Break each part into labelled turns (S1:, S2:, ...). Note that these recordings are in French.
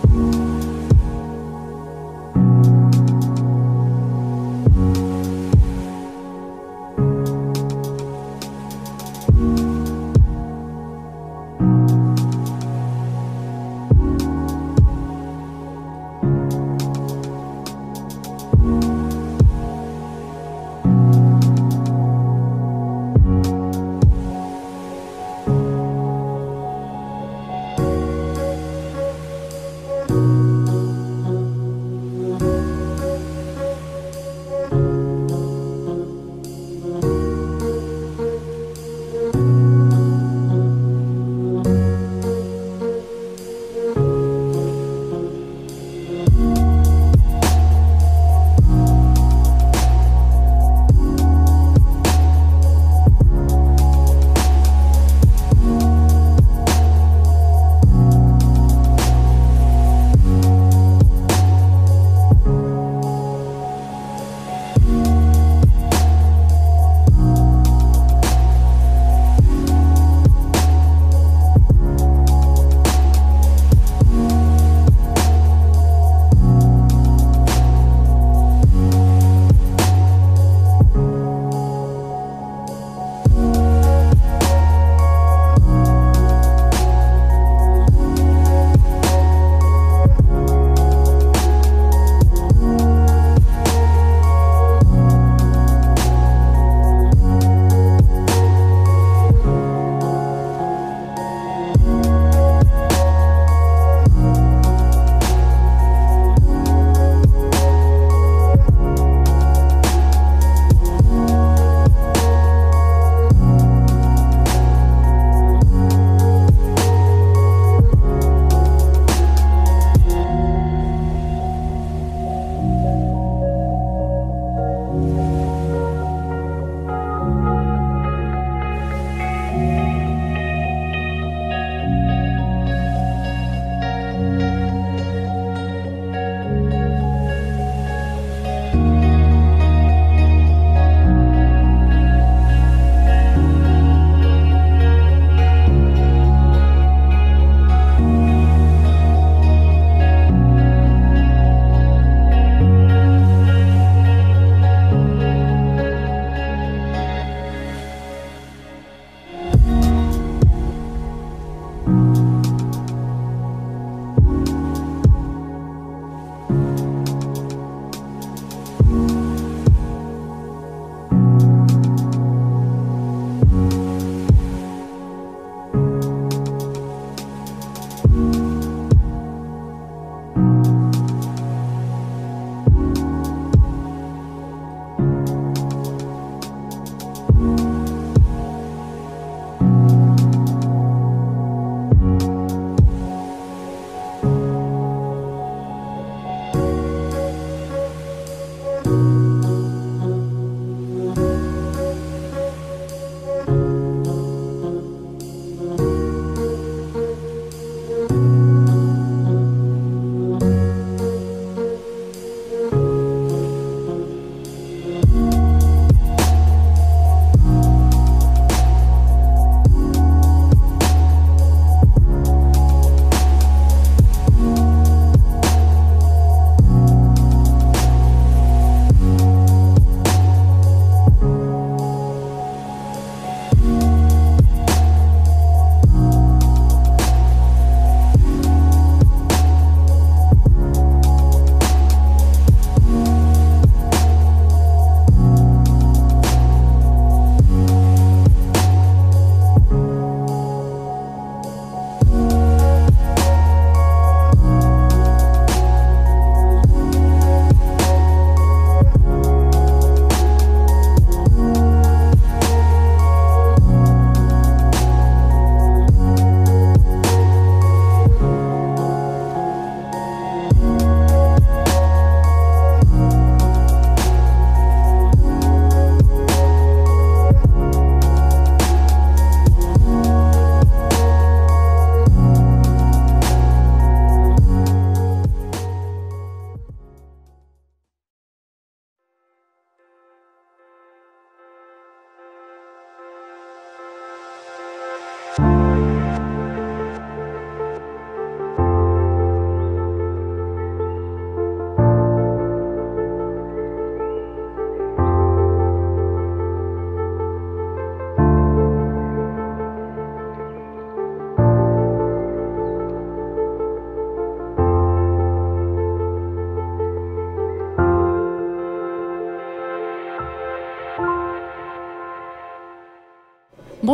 S1: you.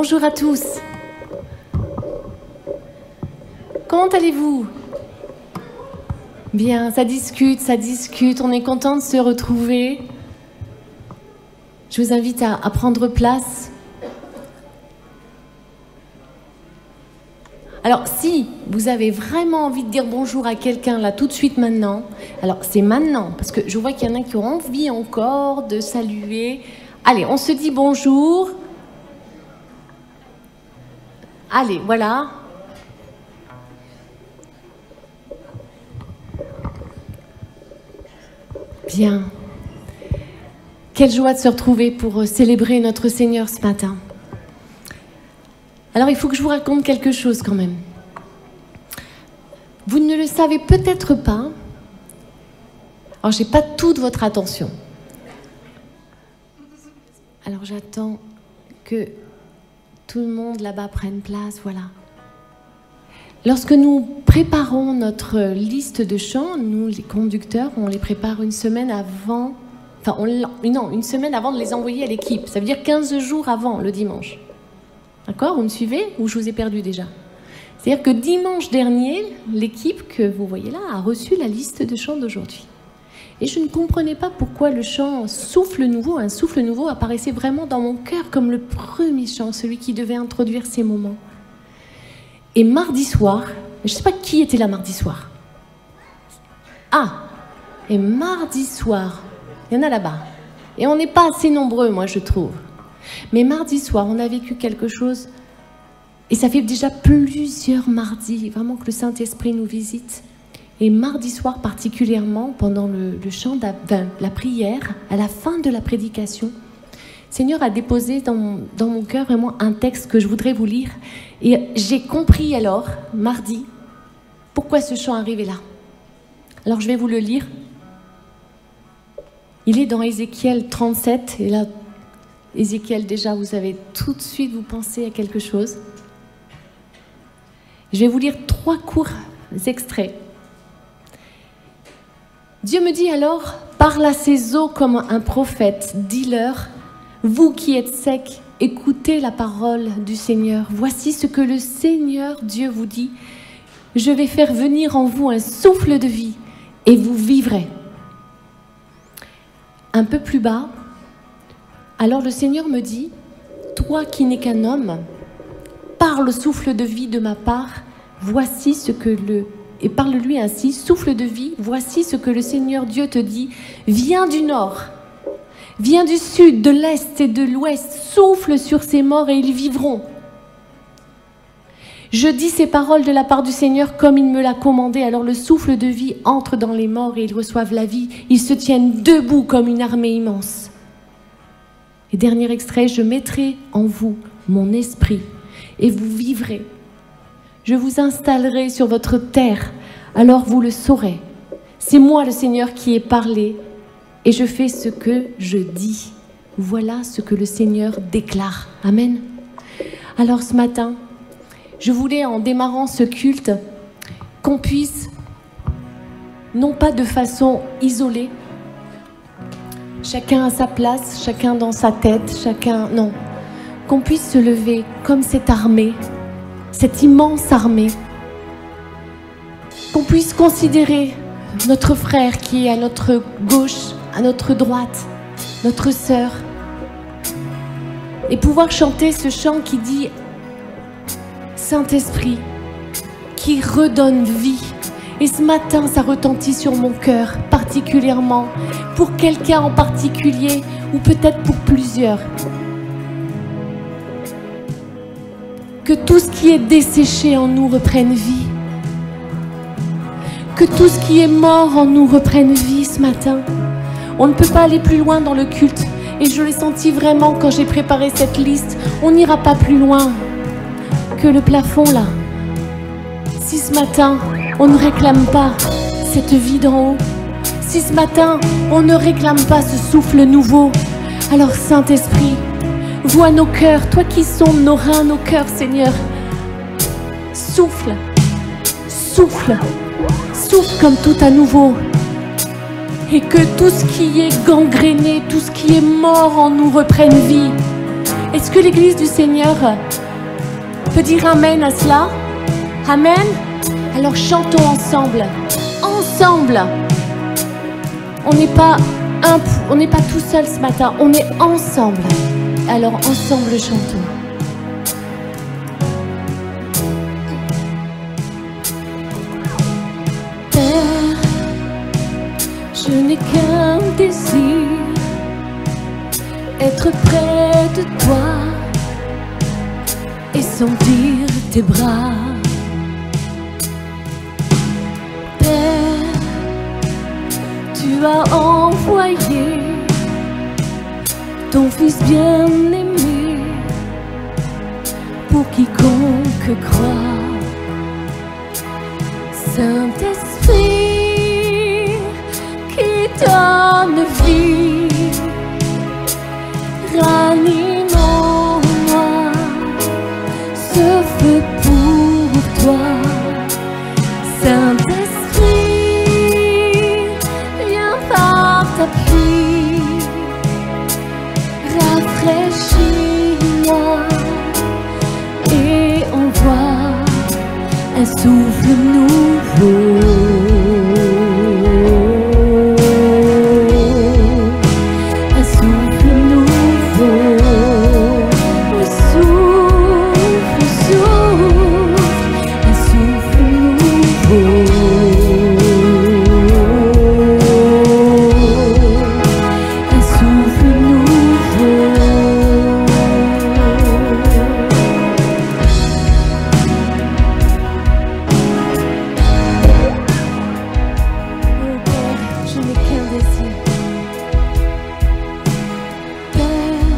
S1: Bonjour à tous. Comment allez-vous? Bien, ça discute, on est content de se retrouver. Je vous invite à prendre place. Alors, si vous avez vraiment envie de dire bonjour à quelqu'un, là, tout de suite, maintenant, alors c'est maintenant, parce que je vois qu'il y en a qui ont envie encore de saluer. Allez, on se dit bonjour. Allez, voilà. Bien. Quelle joie de se retrouver pour célébrer notre Seigneur ce matin. Alors, il faut que je vous raconte quelque chose quand même. Vous ne le savez peut-être pas. Alors, je n'ai pas toute votre attention. Alors, j'attends que tout le monde là-bas prenne place. Voilà. Lorsque nous préparons notre liste de chants, nous, les conducteurs, on les prépare une semaine avant. Enfin, une semaine avant de les envoyer à l'équipe. Ça veut dire 15 jours avant, le dimanche. D'accord? Vous me suivez? Ou je vous ai perdu déjà? C'est-à-dire que dimanche dernier, l'équipe que vous voyez là a reçu la liste de chants d'aujourd'hui. Et je ne comprenais pas pourquoi le chant Souffle Nouveau, un souffle nouveau, apparaissait vraiment dans mon cœur comme le premier chant, celui qui devait introduire ces moments. Et mardi soir, je ne sais pas qui était là mardi soir. Ah! Et mardi soir, il y en a là-bas. Et on n'est pas assez nombreux, moi, je trouve. Mais mardi soir, on a vécu quelque chose, et ça fait déjà plusieurs mardis, vraiment que le Saint-Esprit nous visite. Et mardi soir particulièrement, pendant le chant la prière, à la fin de la prédication, le Seigneur a déposé dans mon cœur vraiment un texte que je voudrais vous lire. Et j'ai compris alors, mardi, pourquoi ce chant arrivait là. Alors je vais vous le lire. Il est dans Ézéchiel 37, et là, Ézéchiel, déjà, vous avez tout de suite, vous pensez à quelque chose. Je vais vous lire 3 courts extraits. Dieu me dit alors, parle à ces eaux comme un prophète, dis-leur, vous qui êtes secs, écoutez la parole du Seigneur. Voici ce que le Seigneur Dieu vous dit. Je vais faire venir en vous un souffle de vie et vous vivrez. Un peu plus bas, alors le Seigneur me dit, toi qui n'es qu'un homme, parle souffle de vie de ma part, voici ce que et parle-lui ainsi, souffle de vie, voici ce que le Seigneur Dieu te dit, viens du nord, viens du sud, de l'est et de l'ouest, souffle sur ces morts et ils vivront. Je dis ces paroles de la part du Seigneur comme il me l'a commandé, alors le souffle de vie entre dans les morts et ils reçoivent la vie, ils se tiennent debout comme une armée immense. Et dernier extrait, je mettrai en vous mon esprit et vous vivrez. Je vous installerai sur votre terre, alors vous le saurez. C'est moi le Seigneur qui ai parlé et je fais ce que je dis. Voilà ce que le Seigneur déclare. Amen. Alors ce matin, je voulais en démarrant ce culte qu'on puisse, non pas de façon isolée, chacun à sa place, chacun dans sa tête, non, qu'on puisse se lever comme cette armée, cette immense armée, qu'on puisse considérer notre frère qui est à notre gauche, à notre droite, notre sœur, et pouvoir chanter ce chant qui dit « Saint-Esprit » qui redonne vie. Et ce matin, ça retentit sur mon cœur, particulièrement, pour quelqu'un en particulier, ou peut-être pour plusieurs. Que tout ce qui est desséché en nous reprenne vie. Que tout ce qui est mort en nous reprenne vie ce matin. On ne peut pas aller plus loin dans le culte. Et je l'ai senti vraiment quand j'ai préparé cette liste. On n'ira pas plus loin que le plafond là. Si ce matin, on ne réclame pas cette vie d'en haut, si ce matin, on ne réclame pas ce souffle nouveau, alors Saint-Esprit, vois nos cœurs, toi qui sondes nos reins, nos cœurs, Seigneur. Souffle, souffle, souffle comme tout à nouveau. Et que tout ce qui est gangréné, tout ce qui est mort en nous reprenne vie. Est-ce que l'Église du Seigneur peut dire amen à cela? Amen? Alors chantons ensemble. Ensemble. On n'est pas tout seul ce matin, on est ensemble. Alors ensemble chantons. Père, je n'ai qu'un désir, être près de toi et sentir tes bras. Père, tu as envoyé ton Fils bien-aimé pour quiconque croit. Saint-Esprit qui donne vie, ranime en moi ce feu pour toi. Saint-Esprit, viens par ta pluie, rafraîchis-moi et envoie un souffle nouveau. Un souffle nouveau. Oui, souffle, souffle. Un souffle nouveau. Un souffle nouveau. Je n'ai qu'un désir. Père,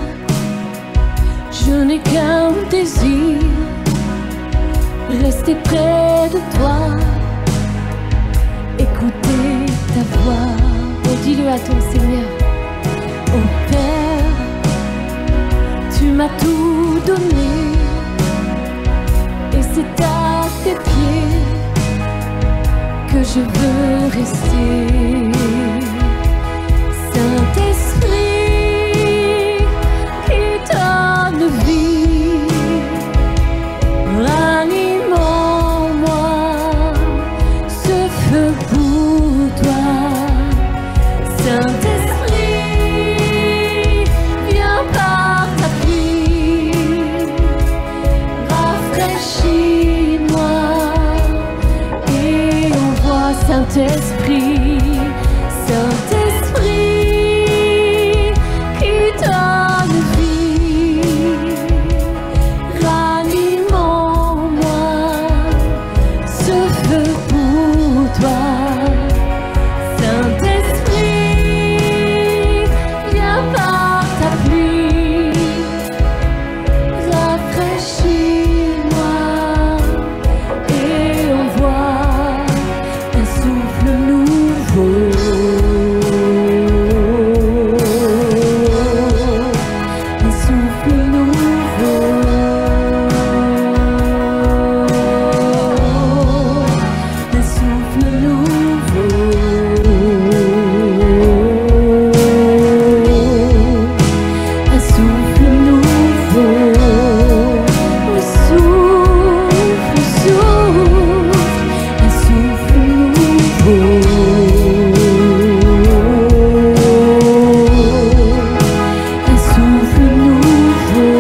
S1: je n'ai qu'un désir, rester près de toi, écouter ta voix. Oh, dis-le à ton Seigneur. Oh Père, tu m'as tout donné et c'est à tes pieds que je veux rester. Saint-Esprit qui donne vie, ranime en moi ce feu pour toi. Saint-Esprit, viens par ta pluie, rafraîchis-moi et envoie Saint-Esprit, Saint-Esprit qui donne vie, ranime en moi ce feu pour toi. Saint-Esprit, viens par ta pluie, rafraîchis-moi et envoie un souffle nouveau. Un souffle nouveau. Un souffle nouveau. Un souffle nouveau. Oui, souffle, souffle. Un souffle nouveau. Un souffle nouveau.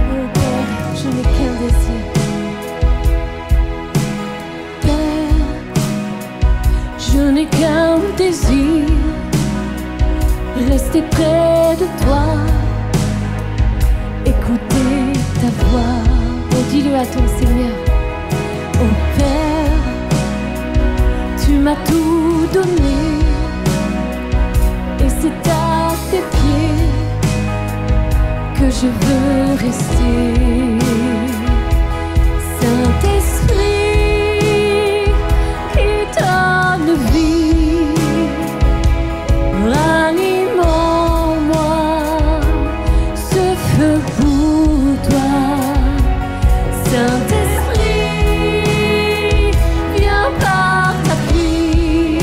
S1: Oh Père, je n'ai qu'un désir. Père, je n'ai qu'un désir, rester près de toi, écouter ta voix. Oh, dis-le à ton Seigneur. Oh Père, tu m'as tout donné et c'est à tes pieds que je veux rester. Saint-Esprit qui donne vie, ranime en moi ce feu pour toi. Saint-Esprit, viens par ta pluie,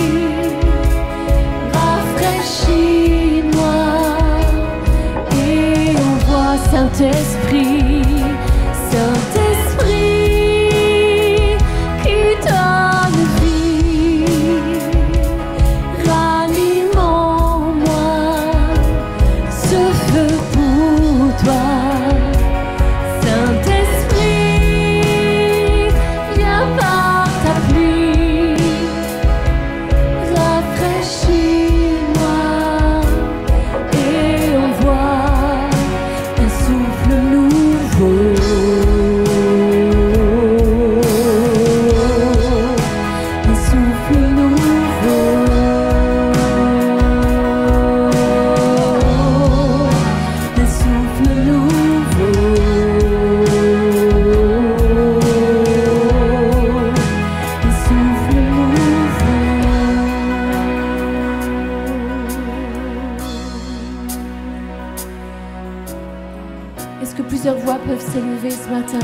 S1: Saint-Esprit, Saint-Esprit qui donne vie, ranime en moi ce feu pour toi. Saint-Esprit, viens par ta pluie, rafraîchis-moi et envoie un souffle nouveau. Un souffle nouveau. Un souffle nouveau. Un souffle nouveau. Est-ce que plusieurs voix peuvent s'élever ce matin?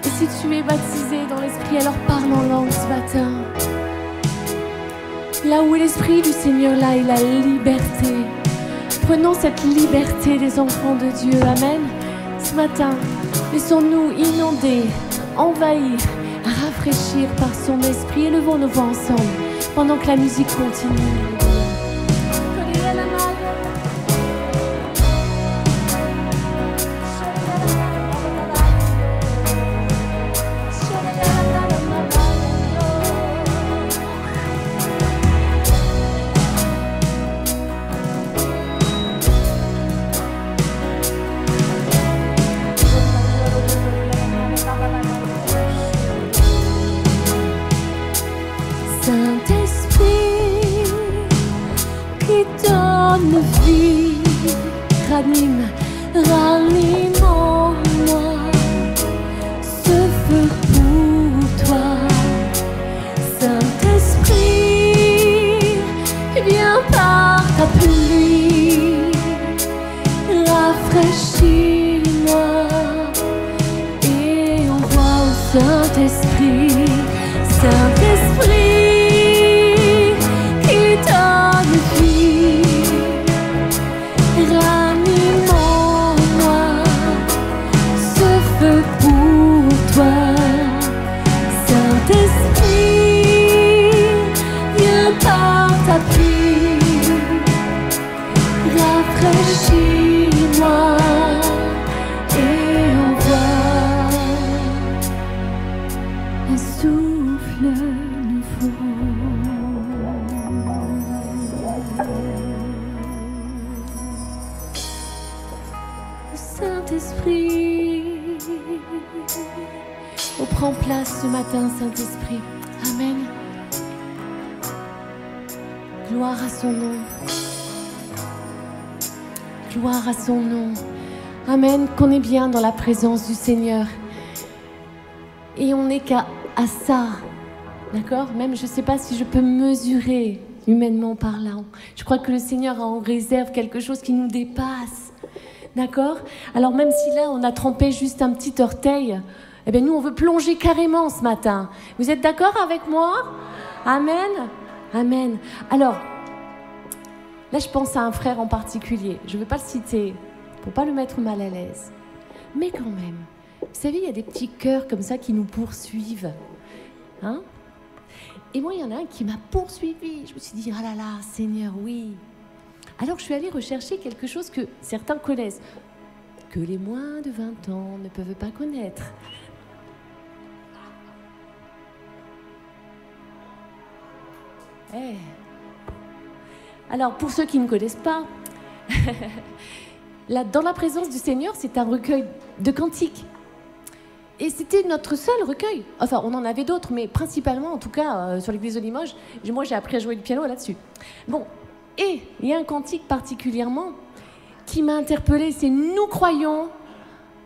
S1: Et si tu es baptisé dans l'Esprit, alors parle en langue ce matin. Là où est l'Esprit du Seigneur, là est la liberté. Prenons cette liberté des enfants de Dieu. Amen. Ce matin, laissons-nous inonder, envahir, rafraîchir par son Esprit. Élevons nos voix ensemble pendant que la musique continue. Saint-Esprit qui donne vie, ranime, ranime en moi ce feu pour toi. Saint-Esprit, viens par ta pluie, rafraîchis-moi et envoie au Saint-Esprit, Saint-Esprit qui donne vie, ranime en moi ce feu pour toi. Saint-Esprit, viens par ta pluie, rafraîchis-moi et envoie un souffle nouveau. Saint-Esprit, oh, prends place ce matin, Saint-Esprit. Amen. Gloire à son nom. Gloire à son nom. Amen. Qu'on est bien dans la présence du Seigneur. Et on n'est qu'à ça. D'accord? Même je ne sais pas si je peux mesurer humainement parlant. Je crois que le Seigneur a en réserve quelque chose qui nous dépasse. D'accord? Alors même si là on a trempé juste un petit orteil, eh bien nous on veut plonger carrément ce matin. Vous êtes d'accord avec moi? Amen. Amen. Alors, là je pense à un frère en particulier. Je ne vais pas le citer pour pas le mettre mal à l'aise. Mais quand même, vous savez, il y a des petits cœurs comme ça qui nous poursuivent. Hein? Et moi, il y en a un qui m'a poursuivi. Je me suis dit, ah là là, Seigneur, oui. Alors je suis allée rechercher quelque chose que certains connaissent, que les moins de 20 ans ne peuvent pas connaître. Eh. Alors pour ceux qui ne connaissent pas, là, dans la présence du Seigneur, c'est un recueil de cantiques. Et c'était notre seul recueil. Enfin, on en avait d'autres, mais principalement, en tout cas, sur l'église de Limoges, moi j'ai appris à jouer du piano là-dessus. Bon. Et il y a un cantique particulièrement qui m'a interpellée, c'est « Nous croyons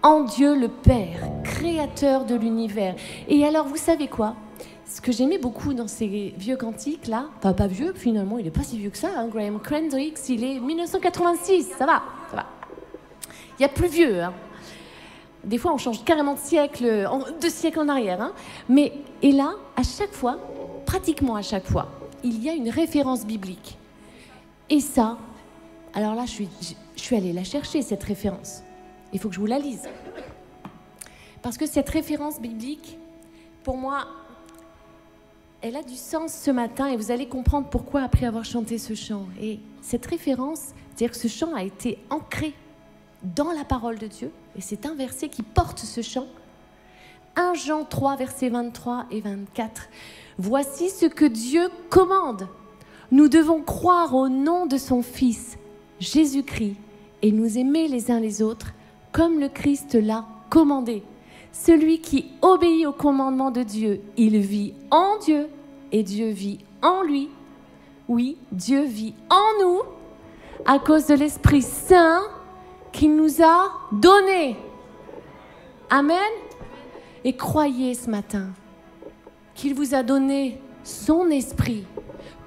S1: en Dieu le Père, créateur de l'univers ». Et alors, vous savez quoi? Ce que j'aimais beaucoup dans ces vieux cantiques-là, enfin pas vieux, finalement, il n'est pas si vieux que ça, hein, Graham Kendricks, il est 1986, ça va, ça va. Il y a plus vieux, hein. Des fois, on change carrément de siècle, 2 siècles en arrière. Hein. Mais, et là, à chaque fois, pratiquement à chaque fois, il y a une référence biblique. Et ça, alors là, je suis allée la chercher, cette référence. Il faut que je vous la lise. Parce que cette référence biblique, pour moi, elle a du sens ce matin et vous allez comprendre pourquoi après avoir chanté ce chant. Et cette référence, c'est-à-dire que ce chant a été ancré dans la parole de Dieu. Et c'est un verset qui porte ce chant. 1 Jean 3, versets 23 et 24. Voici ce que Dieu commande. Nous devons croire au nom de son Fils, Jésus-Christ, et nous aimer les uns les autres, comme le Christ l'a commandé. Celui qui obéit au commandement de Dieu, il vit en Dieu et Dieu vit en lui. Oui, Dieu vit en nous à cause de l'Esprit Saint qu'il nous a donné. Amen. Et croyez ce matin qu'il vous a donné son esprit,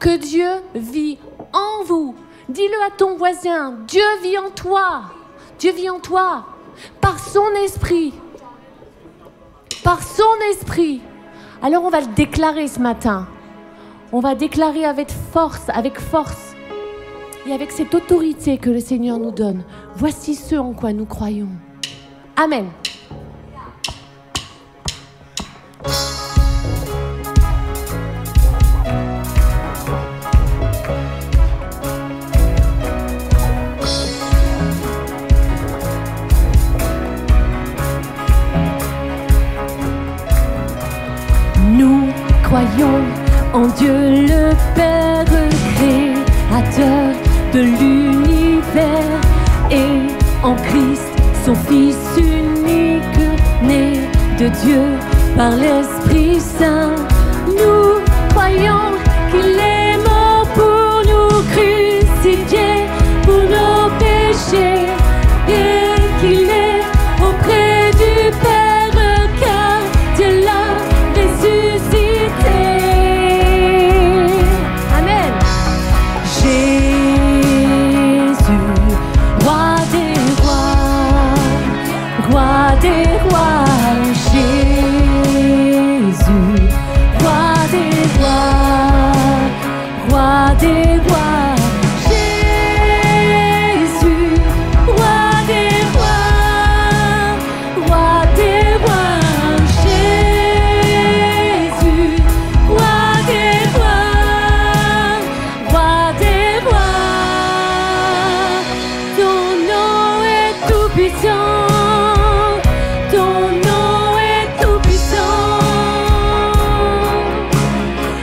S1: que Dieu vit en vous. Dis-le à ton voisin, Dieu vit en toi. Dieu vit en toi par son esprit. Par son esprit. Alors on va le déclarer ce matin. On va déclarer avec force et avec cette autorité que le Seigneur nous donne. Voici ce en quoi nous croyons. Amen. Nous croyons en Dieu le Père créateur de l'univers et en Christ son Fils unique né de Dieu par l'Esprit Saint. Nous croyons qu'il est mort pour nous crucifié pour nos péchés et qu'il est auprès du Père car Dieu l'a ressuscité. Amen. Jésus, roi des rois, roi des rois. Jésus, roi des rois, roi des rois. Jésus, roi des rois, roi des rois. Jésus, roi des rois, roi des rois. Ton nom est tout puissant, ton nom est tout puissant.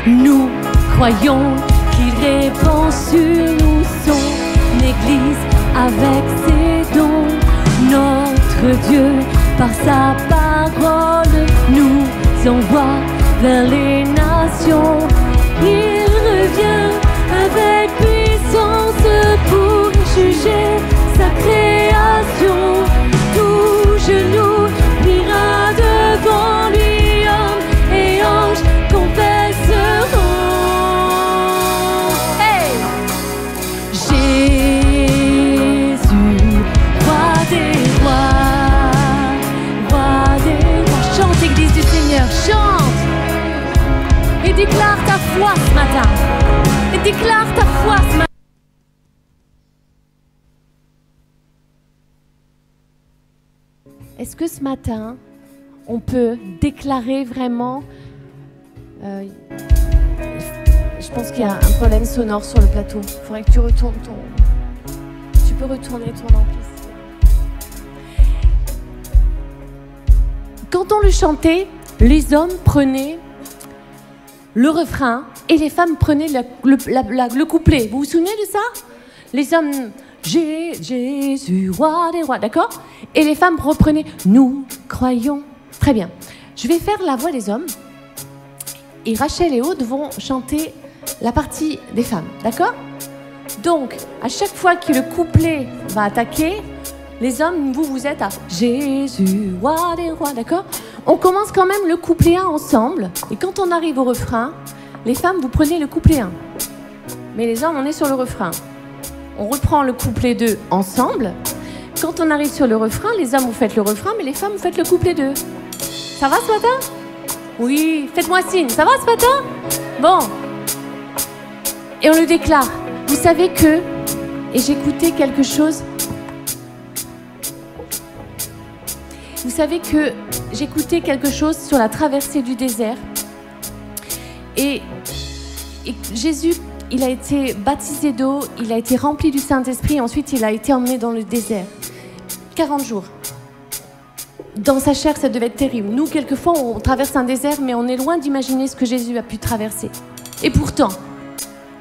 S1: Nous croyons qu'il répand sur nous son Église avec ses dons. Notre Dieu, par sa parole, nous envoie vers les nations. Il revient avec puissance pour juger sa création. Tout genou ira devant lui, hommes et anges confesseront. Hey! Jésus, roi des rois, roi des rois. Chante, Église du Seigneur, chante et déclare ta foi ce matin. Et déclare ta foi ce matin. Est-ce que ce matin, on peut déclarer vraiment... je pense qu'il y a un problème sonore sur le plateau. Il faudrait que tu retournes ton... Tu peux retourner ton ampli. Quand on le chantait, les hommes prenaient le refrain et les femmes prenaient le couplet. Vous vous souvenez de ça? Les hommes... Jésus, roi des rois, d'accord? Et les femmes reprenaient « Nous croyons ». Très bien. Je vais faire la voix des hommes. Et Rachel et Aude vont chanter la partie des femmes, d'accord? Donc, à chaque fois que le couplet va attaquer, les hommes, vous êtes à « Jésus, roi des rois », d'accord? On commence quand même le couplet 1 ensemble. Et quand on arrive au refrain, les femmes, vous prenez le couplet 1. Mais les hommes, on est sur le refrain. On reprend le couplet 2 ensemble. Quand on arrive sur le refrain, les hommes, vous faites le refrain, mais les femmes, vous faites le couplet 2. Ça va ce matin? Oui, faites-moi signe. Ça va ce matin? Bon. Et on le déclare. Vous savez que, et j'écoutais quelque chose, Vous savez que j'écoutais quelque chose sur la traversée du désert. Et Jésus, il a été baptisé d'eau, il a été rempli du Saint-Esprit, ensuite il a été emmené dans le désert. 40 jours. Dans sa chair, ça devait être terrible. Nous, quelquefois, on traverse un désert, mais on est loin d'imaginer ce que Jésus a pu traverser. Et pourtant,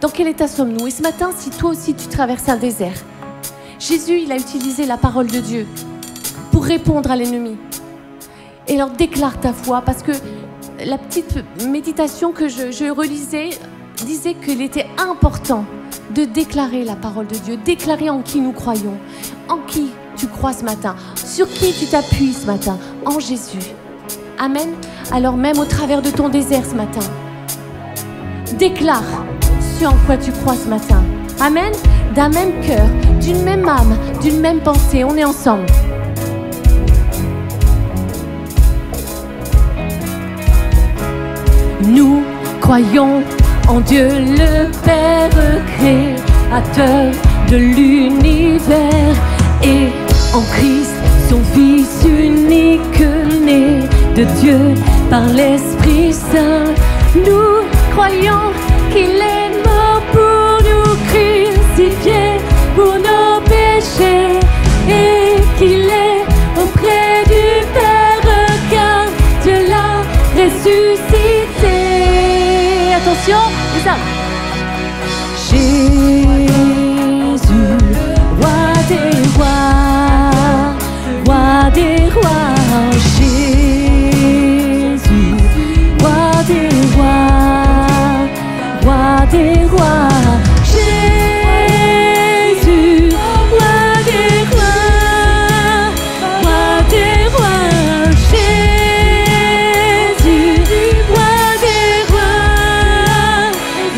S1: dans quel état sommes-nous? Et ce matin, si toi aussi tu traverses un désert, Jésus, il a utilisé la parole de Dieu pour répondre à l'ennemi. Et alors déclare ta foi, parce que la petite méditation que je relisais disait qu'il était important de déclarer la parole de Dieu, déclarer en qui nous croyons, en qui tu crois ce matin, sur qui tu t'appuies ce matin, en Jésus. Amen. Alors même au travers de ton désert ce matin, déclare ce en quoi tu crois ce matin. Amen. D'un même cœur, d'une même âme, d'une même pensée, on est ensemble. Nous croyons en Dieu le Père créateur de l'univers et en Christ son Fils unique né de Dieu par l'Esprit Saint. Nous croyons qu'il est mort pour nous, crucifié pour nos péchés et qu'il est auprès du Père car Dieu l'a ressuscité. Attention, c'est ça. Jésus, roi des rois, roi des rois. Jésus, roi des rois, roi des rois. Jésus, roi des rois, roi des rois. Jésus, roi des rois,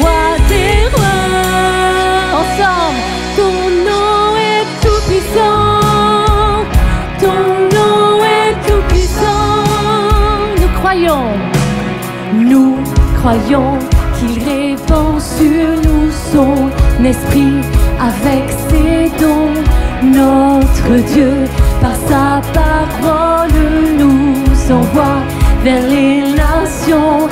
S1: roi des rois. Ensemble, ton nom est tout puissant, ton nom est tout puissant. Nous croyons qu'il répand sur nous son esprit avec ses dons. Notre Dieu, par sa parole, nous envoie vers les nations.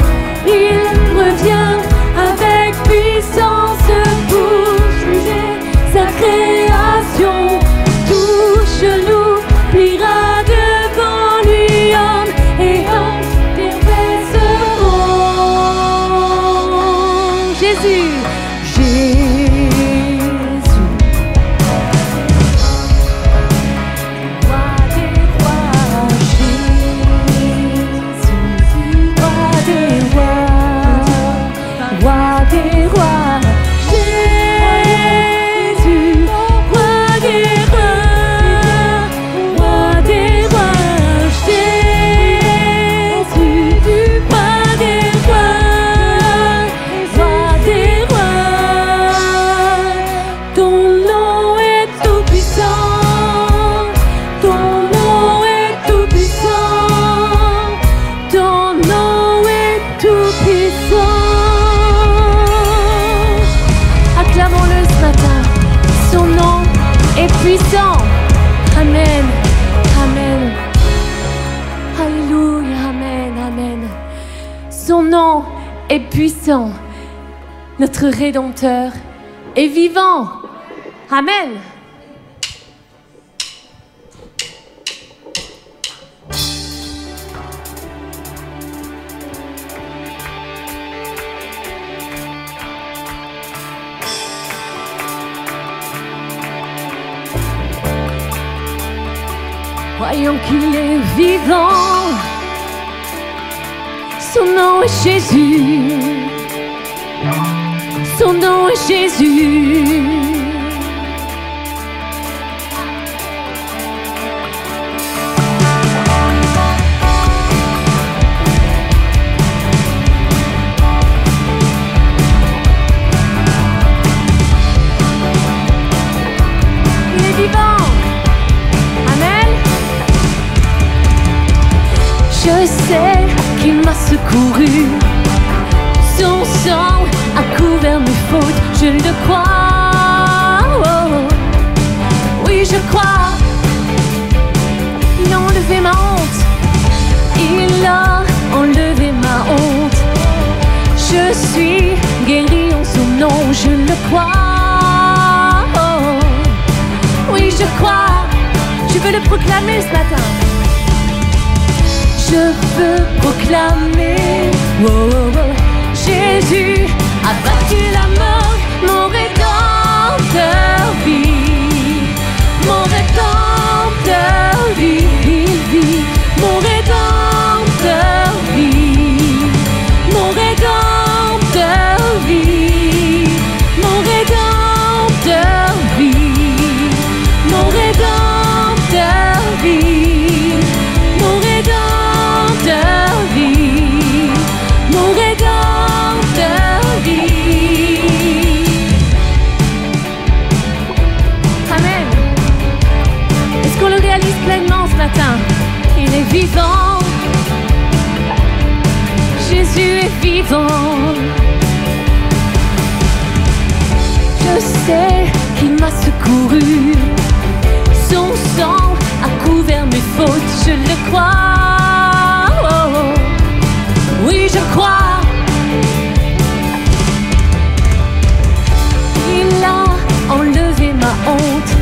S1: Il revient avec puissance pour juger sa création. Tout genou pliera devant lui, homme et ange confesseront. Jésus, Jésus, roi des rois. Jésus, roi des rois, roi des rois. Jésus, roi des rois, roi des rois. Jésus, roi des rois, roi des rois. Ton nom est tout puissant, ton nom est tout puissant, ton nom est tout puissant. Acclamons-le ce matin, son nom est puissant. Amen, amen. Alléluia, amen, amen. Son nom est puissant. Notre Rédempteur est vivant. Amen. Croyons qu'il est vivant. Son nom est Jésus. Son nom est Jésus. Il est vivant. Amen. Je sais qu'il m'a secouru. Son sang a couvert mes fautes, je le crois. Oh, oui, je crois. Il a enlevé ma honte. proclamer ce matin. Je veux proclamer, oh, oh, oh. Jésus a vaincu la mort, mon rédempteur vit, mon rédempteur vit, il vit, mon rédempteur vit, mon rédempteur vit, mon rédempteur vit, mon rédempteur vit, mon rédempteur vit, mon rédempteur vit. Amen. Est-ce qu'on le réalise pleinement ce matin? Il est vivant. Jésus est vivant. Je sais qu'il m'a secouru. Son sang a couvert mes fautes, je le crois. Oh, oh. Oui, je crois. Il a enlevé ma honte.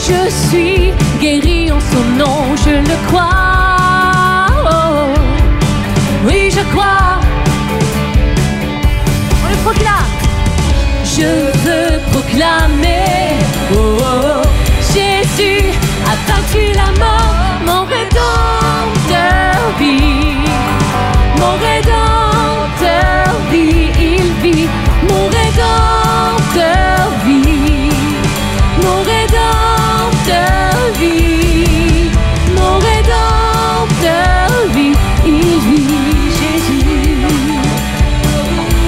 S1: Je suis guéri en son nom, je le crois. Oh, oh. Oui, je crois. On le proclame. Je veux proclamer, oh, oh, oh. Jésus a vaincu la mort, mon rédempteur vit, mon rédempteur vit, il vit, mon rédempteur vit, mon rédempteur vit, mon rédempteur vit, il vit, Jésus,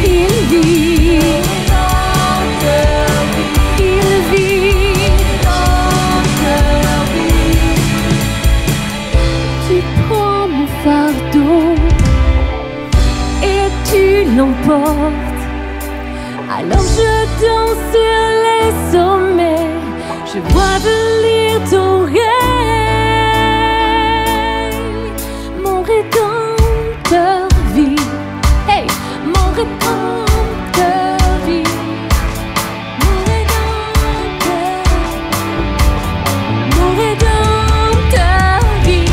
S1: il vit, il vit, tu prends mon fardeau et tu l'emportes. Alors je danse sur les sommets, je vois venir ton règne. Mon rédempteur vit, hey, mon rédempteur vit, mon rédempteur vit,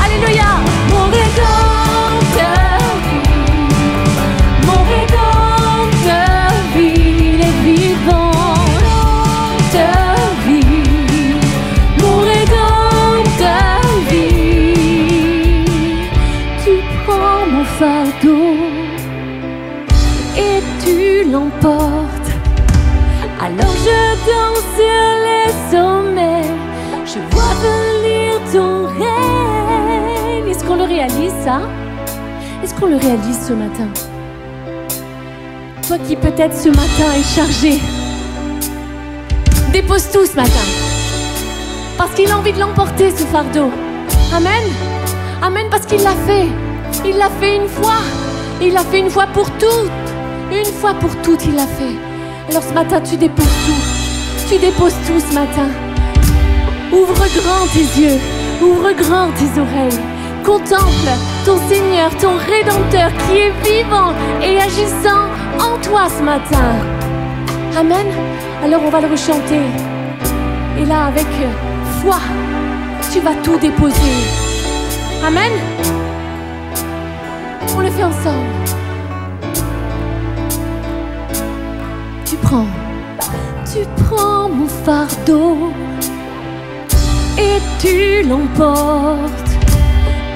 S1: alléluia, mon rédempteur vit, mon rédempteur vit, il est vivant, rédempteur vit, mon rédempteur vit. Tu prends mon fardeau et tu l'emportes. Alors je danse sur les sommets, je vois venir ton règne. Est-ce qu'on le réalise ça? Est-ce qu'on le réalise ce matin? Toi qui peut-être ce matin est chargé, dépose tout ce matin. Parce qu'il a envie de l'emporter ce fardeau. Amen. Amen, parce qu'il l'a fait. Il l'a fait une fois. Il l'a fait une fois pour toutes. Une fois pour toutes, il l'a fait. Alors ce matin, tu déposes tout. Tu déposes tout ce matin. Ouvre grand tes yeux. Ouvre grand tes oreilles. Contemple ton Seigneur, ton Rédempteur qui est vivant et agissant en toi ce matin. Amen. Alors on va le rechanter. Et là, avec foi, tu vas tout déposer. Amen. On le fait ensemble. Tu prends mon fardeau et tu l'emportes.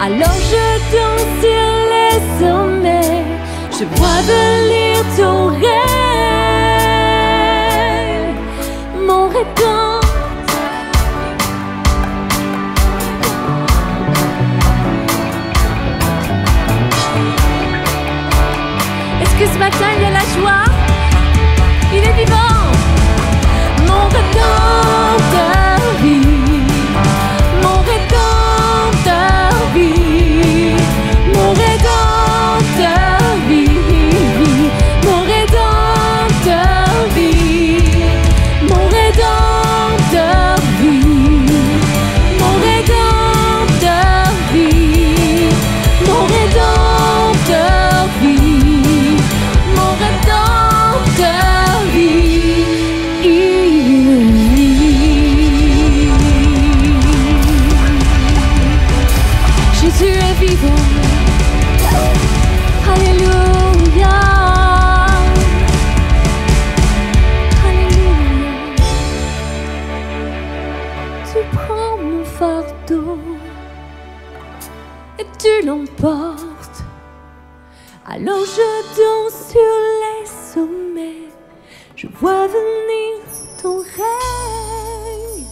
S1: Alors je danse sur les sommets, je vois venir ton règne, mon rédempteur. Est-ce que ce matin il y a la joie? Il est vivant, mon rédempteur vit, mon rédempteur vit, mon rédempteur vit, mon rédempteur vit, mon rédempteur tu l'emportes. Alors je danse sur les sommets, je vois venir ton règne.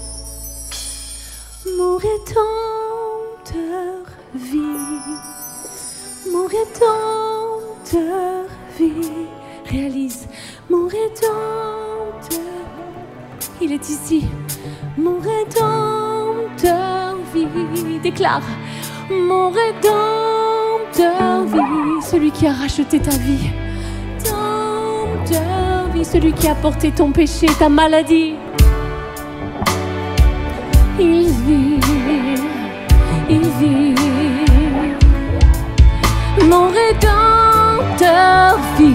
S1: Mon Rédempteur vit, mon Rédempteur vit. Réalise, mon Rédempteur, il est ici. Mon Rédempteur vit. Déclare, mon Rédempteur vit. Celui qui a racheté ta vie. Rédempteur vit. Celui qui a porté ton péché, ta maladie. Il vit, il vit. Mon Rédempteur vit.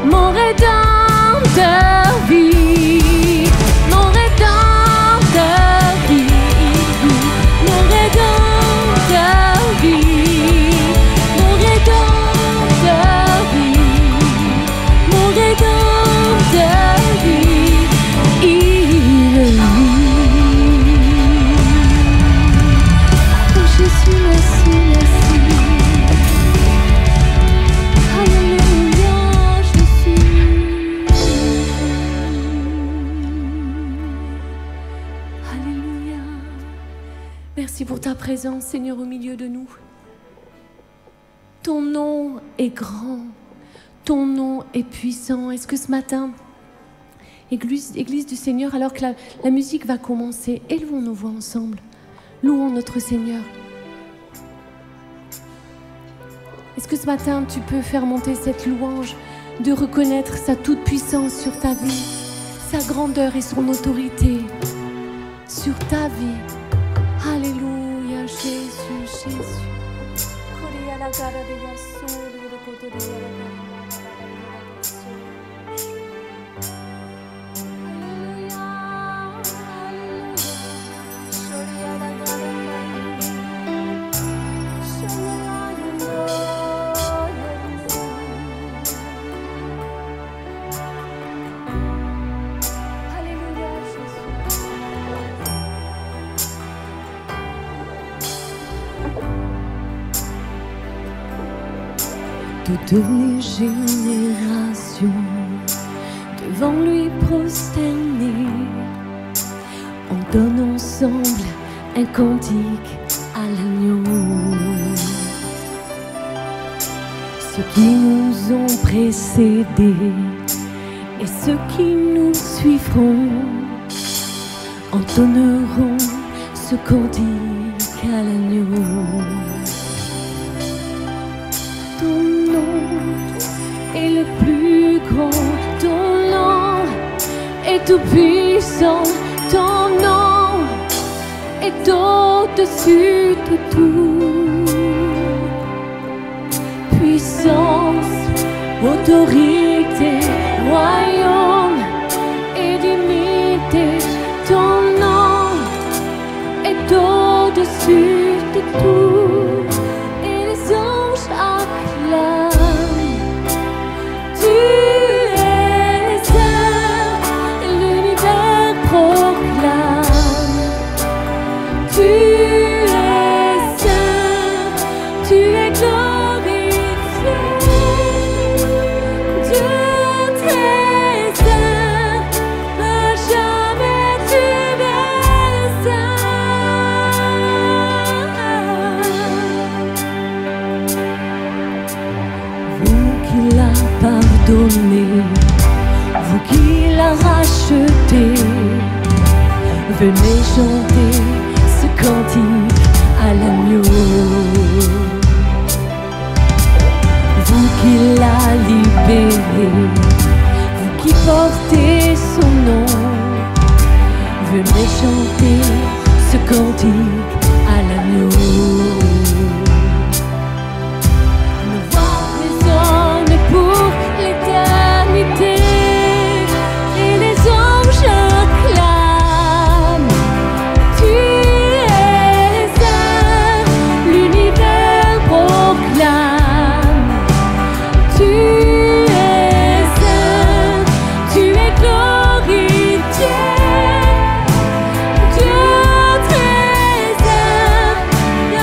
S1: Mon Rédempteur vit. Mon Rédempteur vit. Mon Rédempteur vit. Mon Rédempteur vit. Mon Rédempteur vit. Il vit. Oh Jésus, merci, merci. Alléluia, Jésus. Alléluia. Merci pour ta présence, Seigneur, au milieu de nous. Ton nom est grand, ton nom est puissant. Est-ce que ce matin, Église du Seigneur, alors que la musique va commencer, élevons nos voix ensemble, louons notre Seigneur. Est-ce que ce matin, tu peux faire monter cette louange, de reconnaître sa toute-puissance sur ta vie, sa grandeur et son autorité sur ta vie. Alléluia, Jésus, Jésus. Toutes les générations devant lui prosternées entonnent ensemble un cantique à l'agneau. Ceux qui nous ont précédés et ceux qui nous suivront entonneront ce cantique à l'agneau. Ton nom est le plus grand, ton nom est tout puissant, ton nom est au-dessus de tout. Puissance, autorité, royaume et dignité, ton nom est au-dessus de tout. Et les anges acclament, tu es saint, et l'univers proclame, tu es saint, tu es glorifié, Dieu très saint, à jamais tu es saint. Vous qui l'a pardonné, vous qui l'a racheté, venez chanter ce cantique à l'agneau. Vous qui l'a libéré, vous qui portez son nom, venez chanter ce cantique à l'agneau. Nos voix résonnent pour l'éternité et les anges acclament. Tu es saint, l'univers proclame. Tu es saint, tu es glorifié, Dieu très saint, à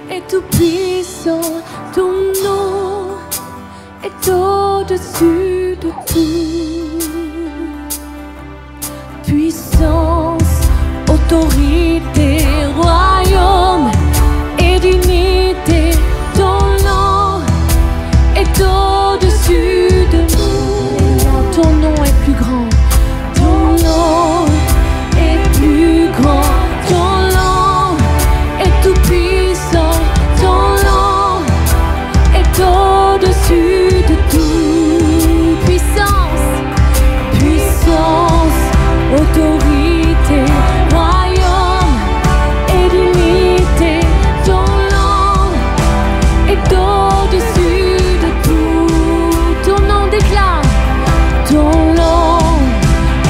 S1: est tout puissant, ton nom est au-dessus de tout. Puissance, autorité, royaume et dignité, ton nom est au-dessus de nous. Ton nom est plus grand, ton nom est plus grand, ton nom est tout puissant, ton nom est au-dessus de tout. Puissance, puissance, autorité, royaume et dignité, ton nom est au-dessus de tout. Ton nom déclare, ton nom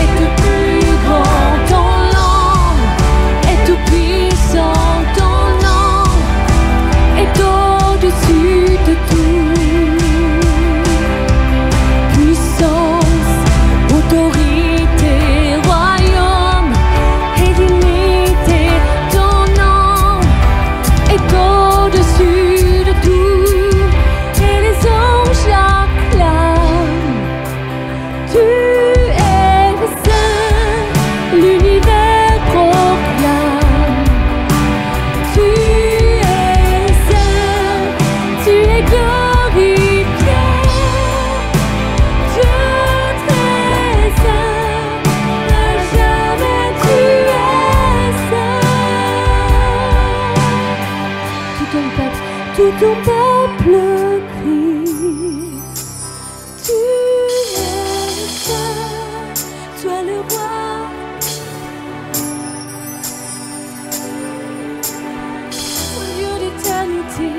S1: est le plus grand, ton nom est tout puissant, ton nom est au-dessus de tout. Puissance, autorité, royaume et dignité, ton nom est au-dessus de tout. Et les anges l'acclament. Tu es le Saint, l'univers proclame. Tu es Saint, tu es glorifié. Dieu très saint, à jamais tu es saint. Tout ton peuple crie. Tu es saint, toi le roi. Au lieu d'éternité,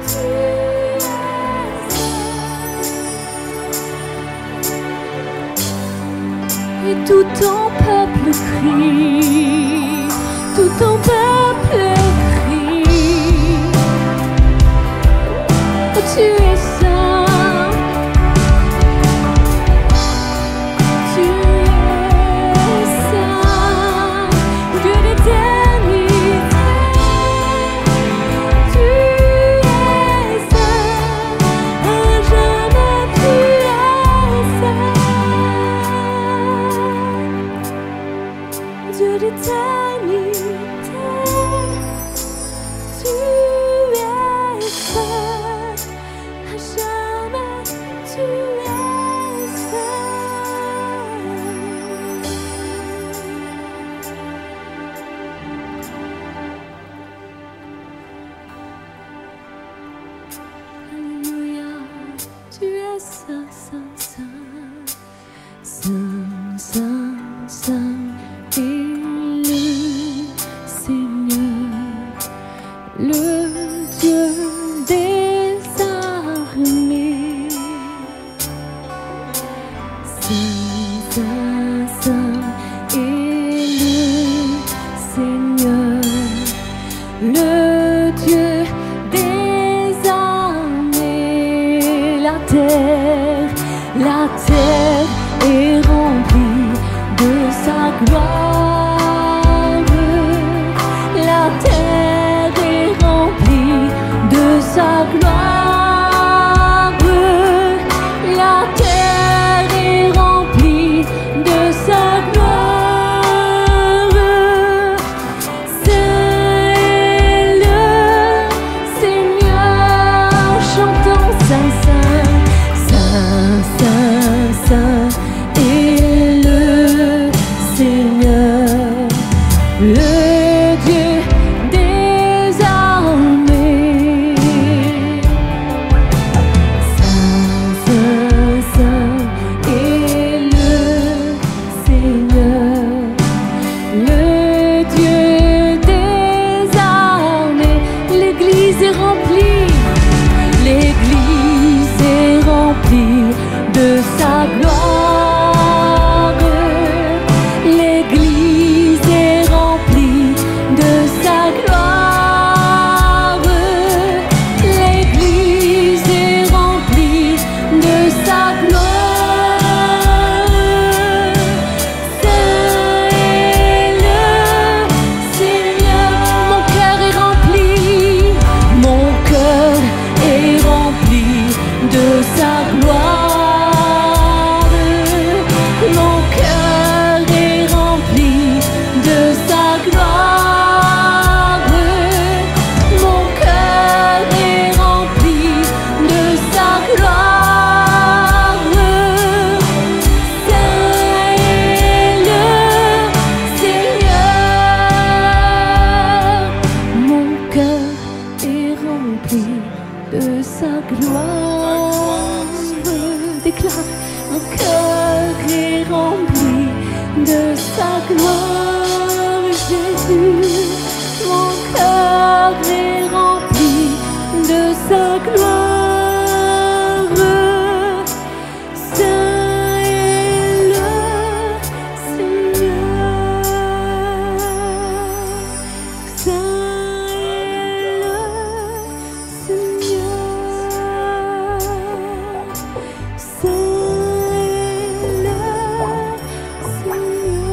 S1: tu es saint. Et tout ton peuple crie, tout ton peuple crie. Oh, tu es saint, tu es saint, Dieu d'éternité. Tu es saint, à jamais tu es saint. Dieu d'éternité. Tu es saint, à jamais tu es saint. Alléluia, tu es saint, saint, saint, saint, saint, saint, et le Seigneur, le Dieu des armées. Saint, saint, saint, et le Seigneur, le Dieu des armées. La terre est remplie de sa gloire. La terre est remplie de sa gloire. La terre est remplie de sa gloire. Saint est le Seigneur, chantons Saint, Saint, Saint, Saint, Saint est le Seigneur, le Dieu des armées. Saint, Saint, Saint est le Seigneur, le Dieu des armées. L'église est remplie, l'église est remplie de sa gloire. L'église est remplie gloire. Déclare, mon cœur est rempli de sa gloire, Jésus. Mon cœur est rempli de sa gloire. Saint est le Seigneur. Saint est le Seigneur. Saint est le Seigneur.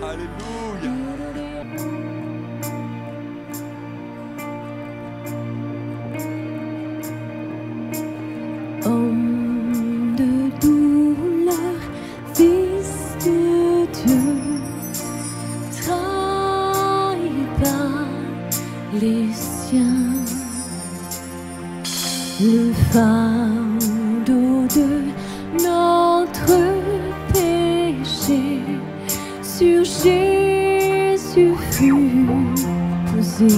S2: Alléluia.
S1: Homme de douleur, fils de Dieu, trahi par les siens, le fardeau de notre péché sur Jésus fut posé.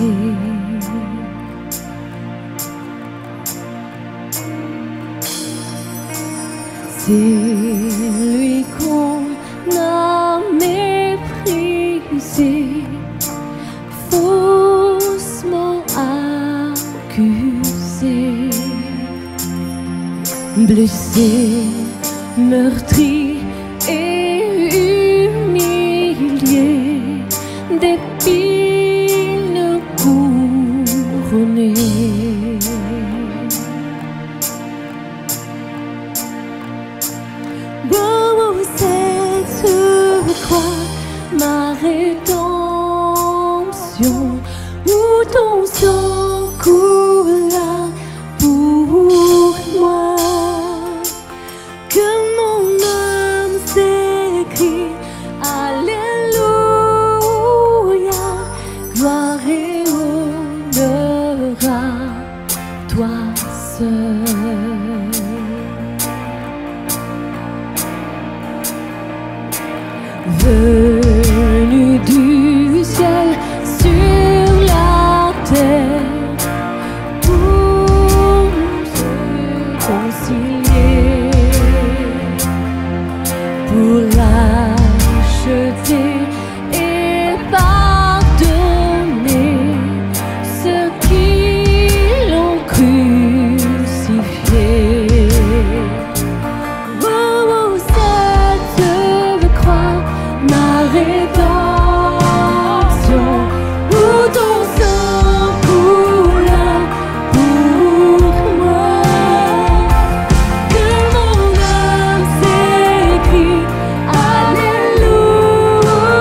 S1: C'est lui qu'on a méprisé, faussement accusé, blessé, meurtri et humilié, d'épines couronné. Cette croix, ma rédemption, où ton sang coula pour moi, que mon âme s'écrie, Alléluia, gloire et honneur à toi seul. Venu du ciel sur la terre pour nous réconcilier, pour racheter et pardonner ceux qui l'ont crucifié. Rédemption, où ton sang coula pour moi, que mon âme s'écrie, Alléluia.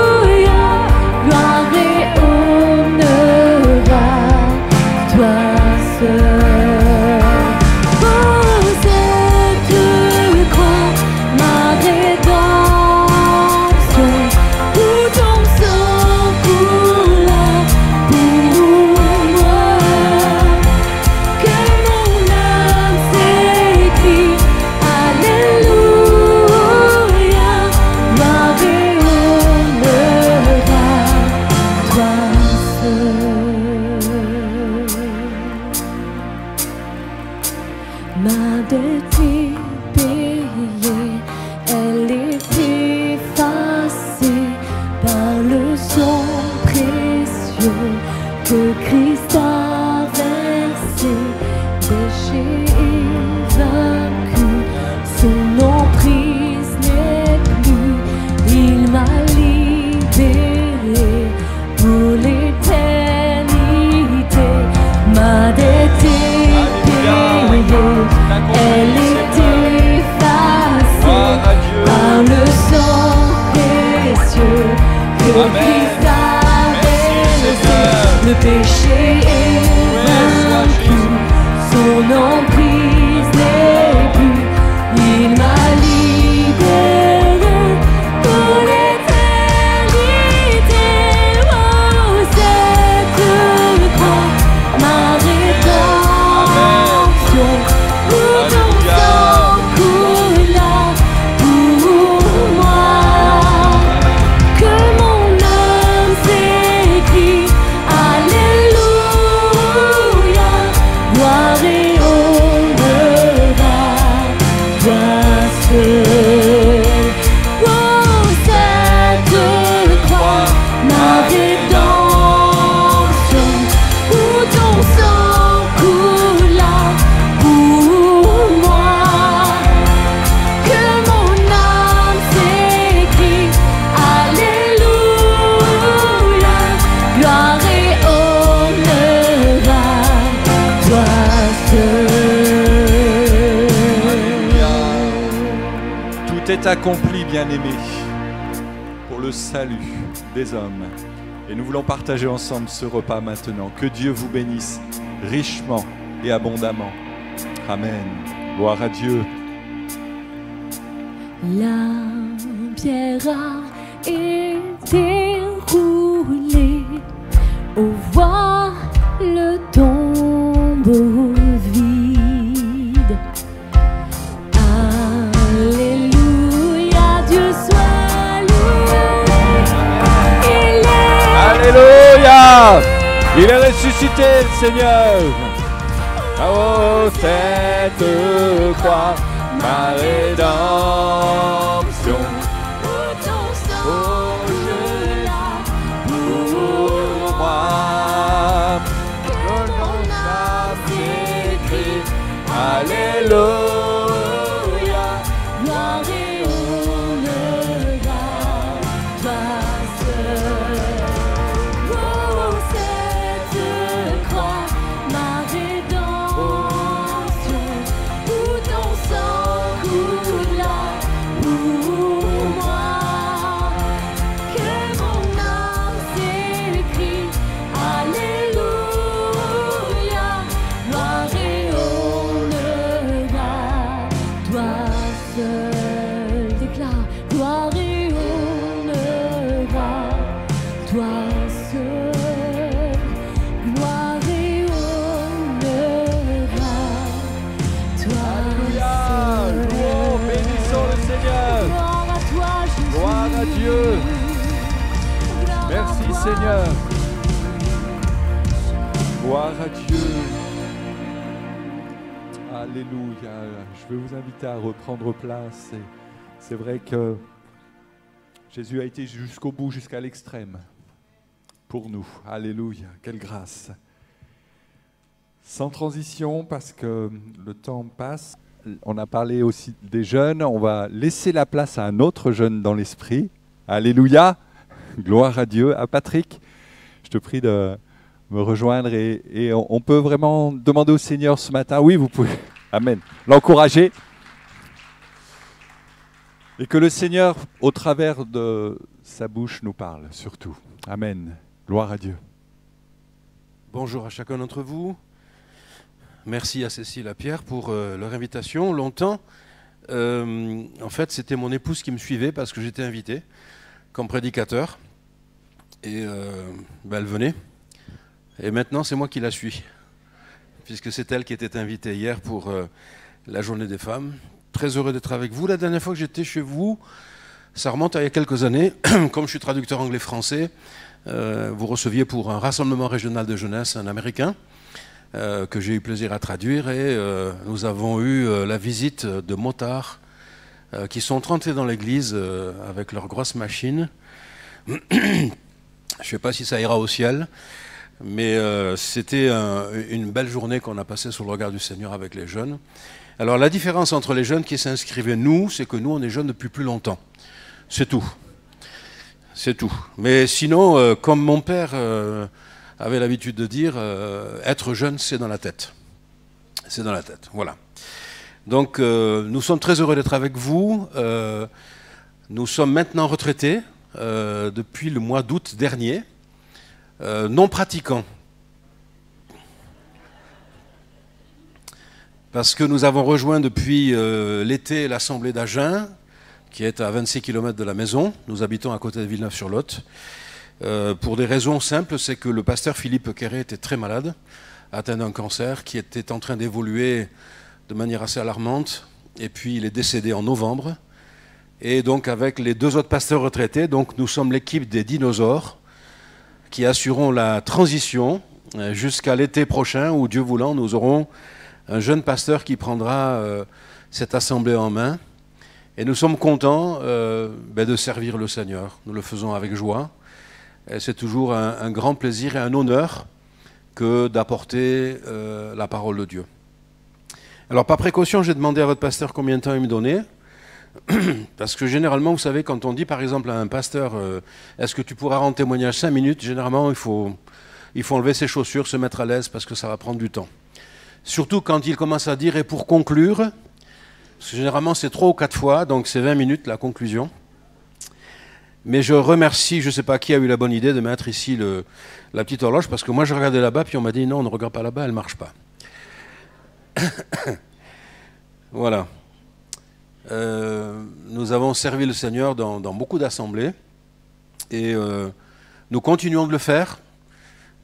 S2: est accompli, bien-aimé, pour le salut des hommes. Et nous voulons partager ensemble ce repas maintenant. Que Dieu vous bénisse richement et abondamment. Amen. Gloire à Dieu.
S1: La pierre a été roulée, au voir le tombeau vide. Alléluia, Dieu soit loué.
S2: Alléluia! Il est ressuscité, le Seigneur. Oh, cette croix, ma rédemption. Oh, je l'ai pour moi. Que l'on a écrit. Alléluia.
S1: Gloire et honneur à toi seul. Oh, cette croix, ma rédemption, où ton sang coule là pour moi. Que mon âme s'écrie. Alléluia. Gloire et honneur à toi seul. Déclare. Gloire et honneur à toi seul. Gloire et honneur à toi
S2: Alléluia.
S1: seul.
S2: Louons, bénissons le Seigneur.
S1: Gloire à toi, Jésus.
S2: Gloire à Dieu.
S1: Gloire à
S2: Merci
S1: toi.
S2: Seigneur. Gloire à Dieu. Alléluia. Je veux vous inviter à reprendre place. C'est vrai que Jésus a été jusqu'au bout, jusqu'à l'extrême, pour nous. Alléluia. Quelle grâce. Sans transition, parce que le temps passe. On a parlé aussi des jeunes. On va laisser la place à un autre jeune dans l'esprit. Alléluia. Gloire à Dieu. À Patrick, je te prie de me rejoindre et on peut vraiment demander au Seigneur ce matin. Oui, vous pouvez. Amen. L'encourager. Et que le Seigneur, au travers de sa bouche, nous parle surtout. Amen. Gloire à Dieu.
S3: Bonjour à chacun d'entre vous. Merci à Cécile et à Pierre pour leur invitation. Longtemps, en fait, c'était mon épouse qui me suivait parce que j'étais invité comme prédicateur. Et elle venait. Et maintenant, c'est moi qui la suis, puisque c'est elle qui était invitée hier pour la journée des femmes. Très heureux d'être avec vous. La dernière fois que j'étais chez vous, ça remonte à il y a quelques années. Comme je suis traducteur anglais-français, vous receviez pour un rassemblement régional de jeunesse un Américain que j'ai eu plaisir à traduire. Et nous avons eu la visite de motards qui sont rentrés dans l'église avec leurs grosses machines. Je ne sais pas si ça ira au ciel. Mais c'était une belle journée qu'on a passée sous le regard du Seigneur avec les jeunes. Alors la différence entre les jeunes qui s'inscrivaient, c'est que nous, on est jeunes depuis plus longtemps. C'est tout. C'est tout. Mais sinon, comme mon père avait l'habitude de dire, être jeune, c'est dans la tête. C'est dans la tête, voilà. Donc nous sommes très heureux d'être avec vous. Nous sommes maintenant retraités depuis le mois d'août dernier. Non pratiquants. Parce que nous avons rejoint depuis l'été l'Assemblée d'Agen, qui est à 26 km de la maison. Nous habitons à côté de Villeneuve-sur-Lot. Pour des raisons simples, c'est que le pasteur Philippe Quéré était très malade, atteint d'un cancer qui était en train d'évoluer de manière assez alarmante. Et puis il est décédé en novembre. Et donc avec les deux autres pasteurs retraités, donc nous sommes l'équipe des dinosaures, qui assureront la transition jusqu'à l'été prochain où, Dieu voulant, nous aurons un jeune pasteur qui prendra cette assemblée en main. Et nous sommes contents de servir le Seigneur. Nous le faisons avec joie. Et c'est toujours un grand plaisir et un honneur que d'apporter la parole de Dieu. Alors, par précaution, j'ai demandé à votre pasteur combien de temps il me donnait. Parce que généralement, vous savez, quand on dit par exemple à un pasteur est-ce que tu pourras rendre témoignage 5 minutes, généralement il faut enlever ses chaussures, se mettre à l'aise parce que ça va prendre du temps. Surtout quand il commence à dire et pour conclure, Parce que généralement, c'est 3 ou 4 fois, donc c'est 20 minutes la conclusion. Mais je remercie, je ne sais pas qui a eu la bonne idée de mettre ici la petite horloge, parce que moi je regardais là-bas, puis on m'a dit non, on ne regarde pas là-bas, elle ne marche pas. Voilà. Nous avons servi le Seigneur dans beaucoup d'assemblées, et nous continuons de le faire.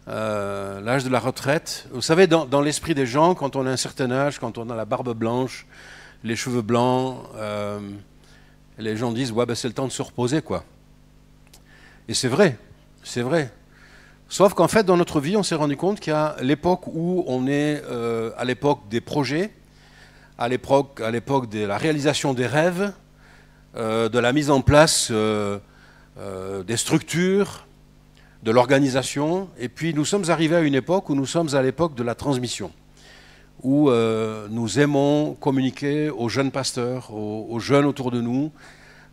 S3: L'âge de la retraite. Vous savez, dans l'esprit des gens, quand on a un certain âge, quand on a la barbe blanche, les cheveux blancs, les gens disent ouais, ben, c'est le temps de se reposer, quoi. Et c'est vrai, c'est vrai. Sauf qu'en fait, dans notre vie, on s'est rendu compte qu'il y a l'époque où on est à l'époque des projets, à l'époque de la réalisation des rêves, de la mise en place des structures, de l'organisation. Et puis nous sommes arrivés à une époque où nous sommes à l'époque de la transmission, où nous aimons communiquer aux jeunes pasteurs, aux jeunes autour de nous,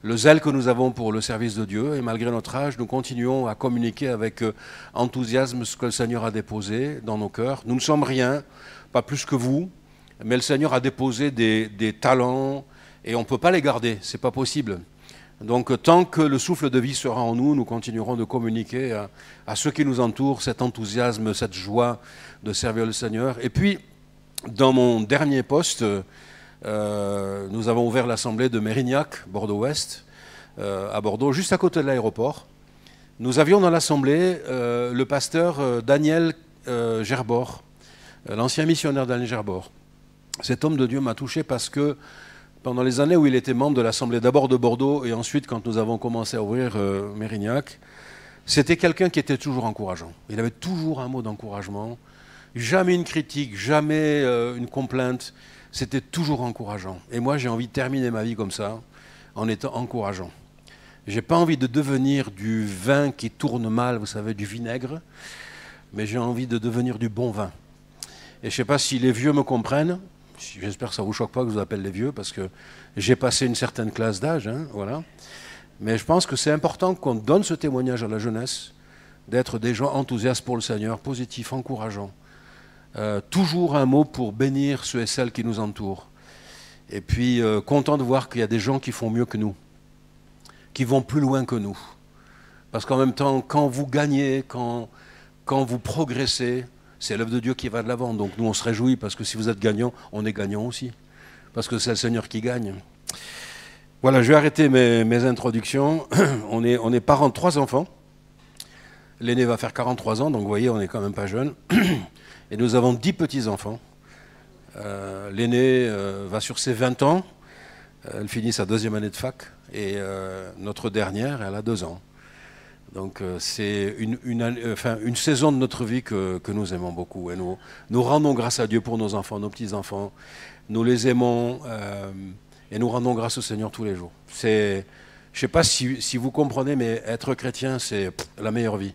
S3: le zèle que nous avons pour le service de Dieu. Et malgré notre âge, nous continuons à communiquer avec enthousiasme ce que le Seigneur a déposé dans nos cœurs. Nous ne sommes rien, pas plus que vous, mais le Seigneur a déposé des talents et on ne peut pas les garder, ce n'est pas possible. Donc tant que le souffle de vie sera en nous, nous continuerons de communiquer à ceux qui nous entourent cet enthousiasme, cette joie de servir le Seigneur. Et puis, dans mon dernier poste, nous avons ouvert l'assemblée de Mérignac, Bordeaux-Ouest, à Bordeaux, juste à côté de l'aéroport. Nous avions dans l'assemblée le pasteur Daniel Gerbord, l'ancien missionnaire Daniel Gerbord. Cet homme de Dieu m'a touché parce que pendant les années où il était membre de l'assemblée d'abord de Bordeaux et ensuite quand nous avons commencé à ouvrir Mérignac, c'était quelqu'un qui était toujours encourageant. Il avait toujours un mot d'encouragement, jamais une critique, jamais une complainte. C'était toujours encourageant. Et moi, j'ai envie de terminer ma vie comme ça, en étant encourageant. Je n'ai pas envie de devenir du vin qui tourne mal, vous savez, du vinaigre, mais j'ai envie de devenir du bon vin. Et je ne sais pas si les vieux me comprennent. J'espère que ça ne vous choque pas que je vous appelle les vieux, parce que j'ai passé une certaine classe d'âge, hein, voilà. Mais je pense que c'est important qu'on donne ce témoignage à la jeunesse, d'être des gens enthousiastes pour le Seigneur, positifs, encourageants. Toujours un mot pour bénir ceux et celles qui nous entourent. Et puis, content de voir qu'il y a des gens qui font mieux que nous, qui vont plus loin que nous. Parce qu'en même temps, quand vous gagnez, quand vous progressez, c'est l'œuvre de Dieu qui va de l'avant. Donc nous, on se réjouit parce que si vous êtes gagnant, on est gagnant aussi. Parce que c'est le Seigneur qui gagne. Voilà, je vais arrêter mes introductions. On est parents de 3 enfants. L'aîné va faire 43 ans, donc vous voyez, on n'est quand même pas jeune. Et nous avons 10 petits-enfants. L'aîné va sur ses 20 ans. Elle finit sa 2e année de fac. Et notre dernière, elle a 2 ans. Donc c'est une saison de notre vie que nous aimons beaucoup. Et nous rendons grâce à Dieu pour nos enfants, nos petits-enfants. Nous les aimons et nous rendons grâce au Seigneur tous les jours. Je ne sais pas si vous comprenez, mais être chrétien, c'est la meilleure vie.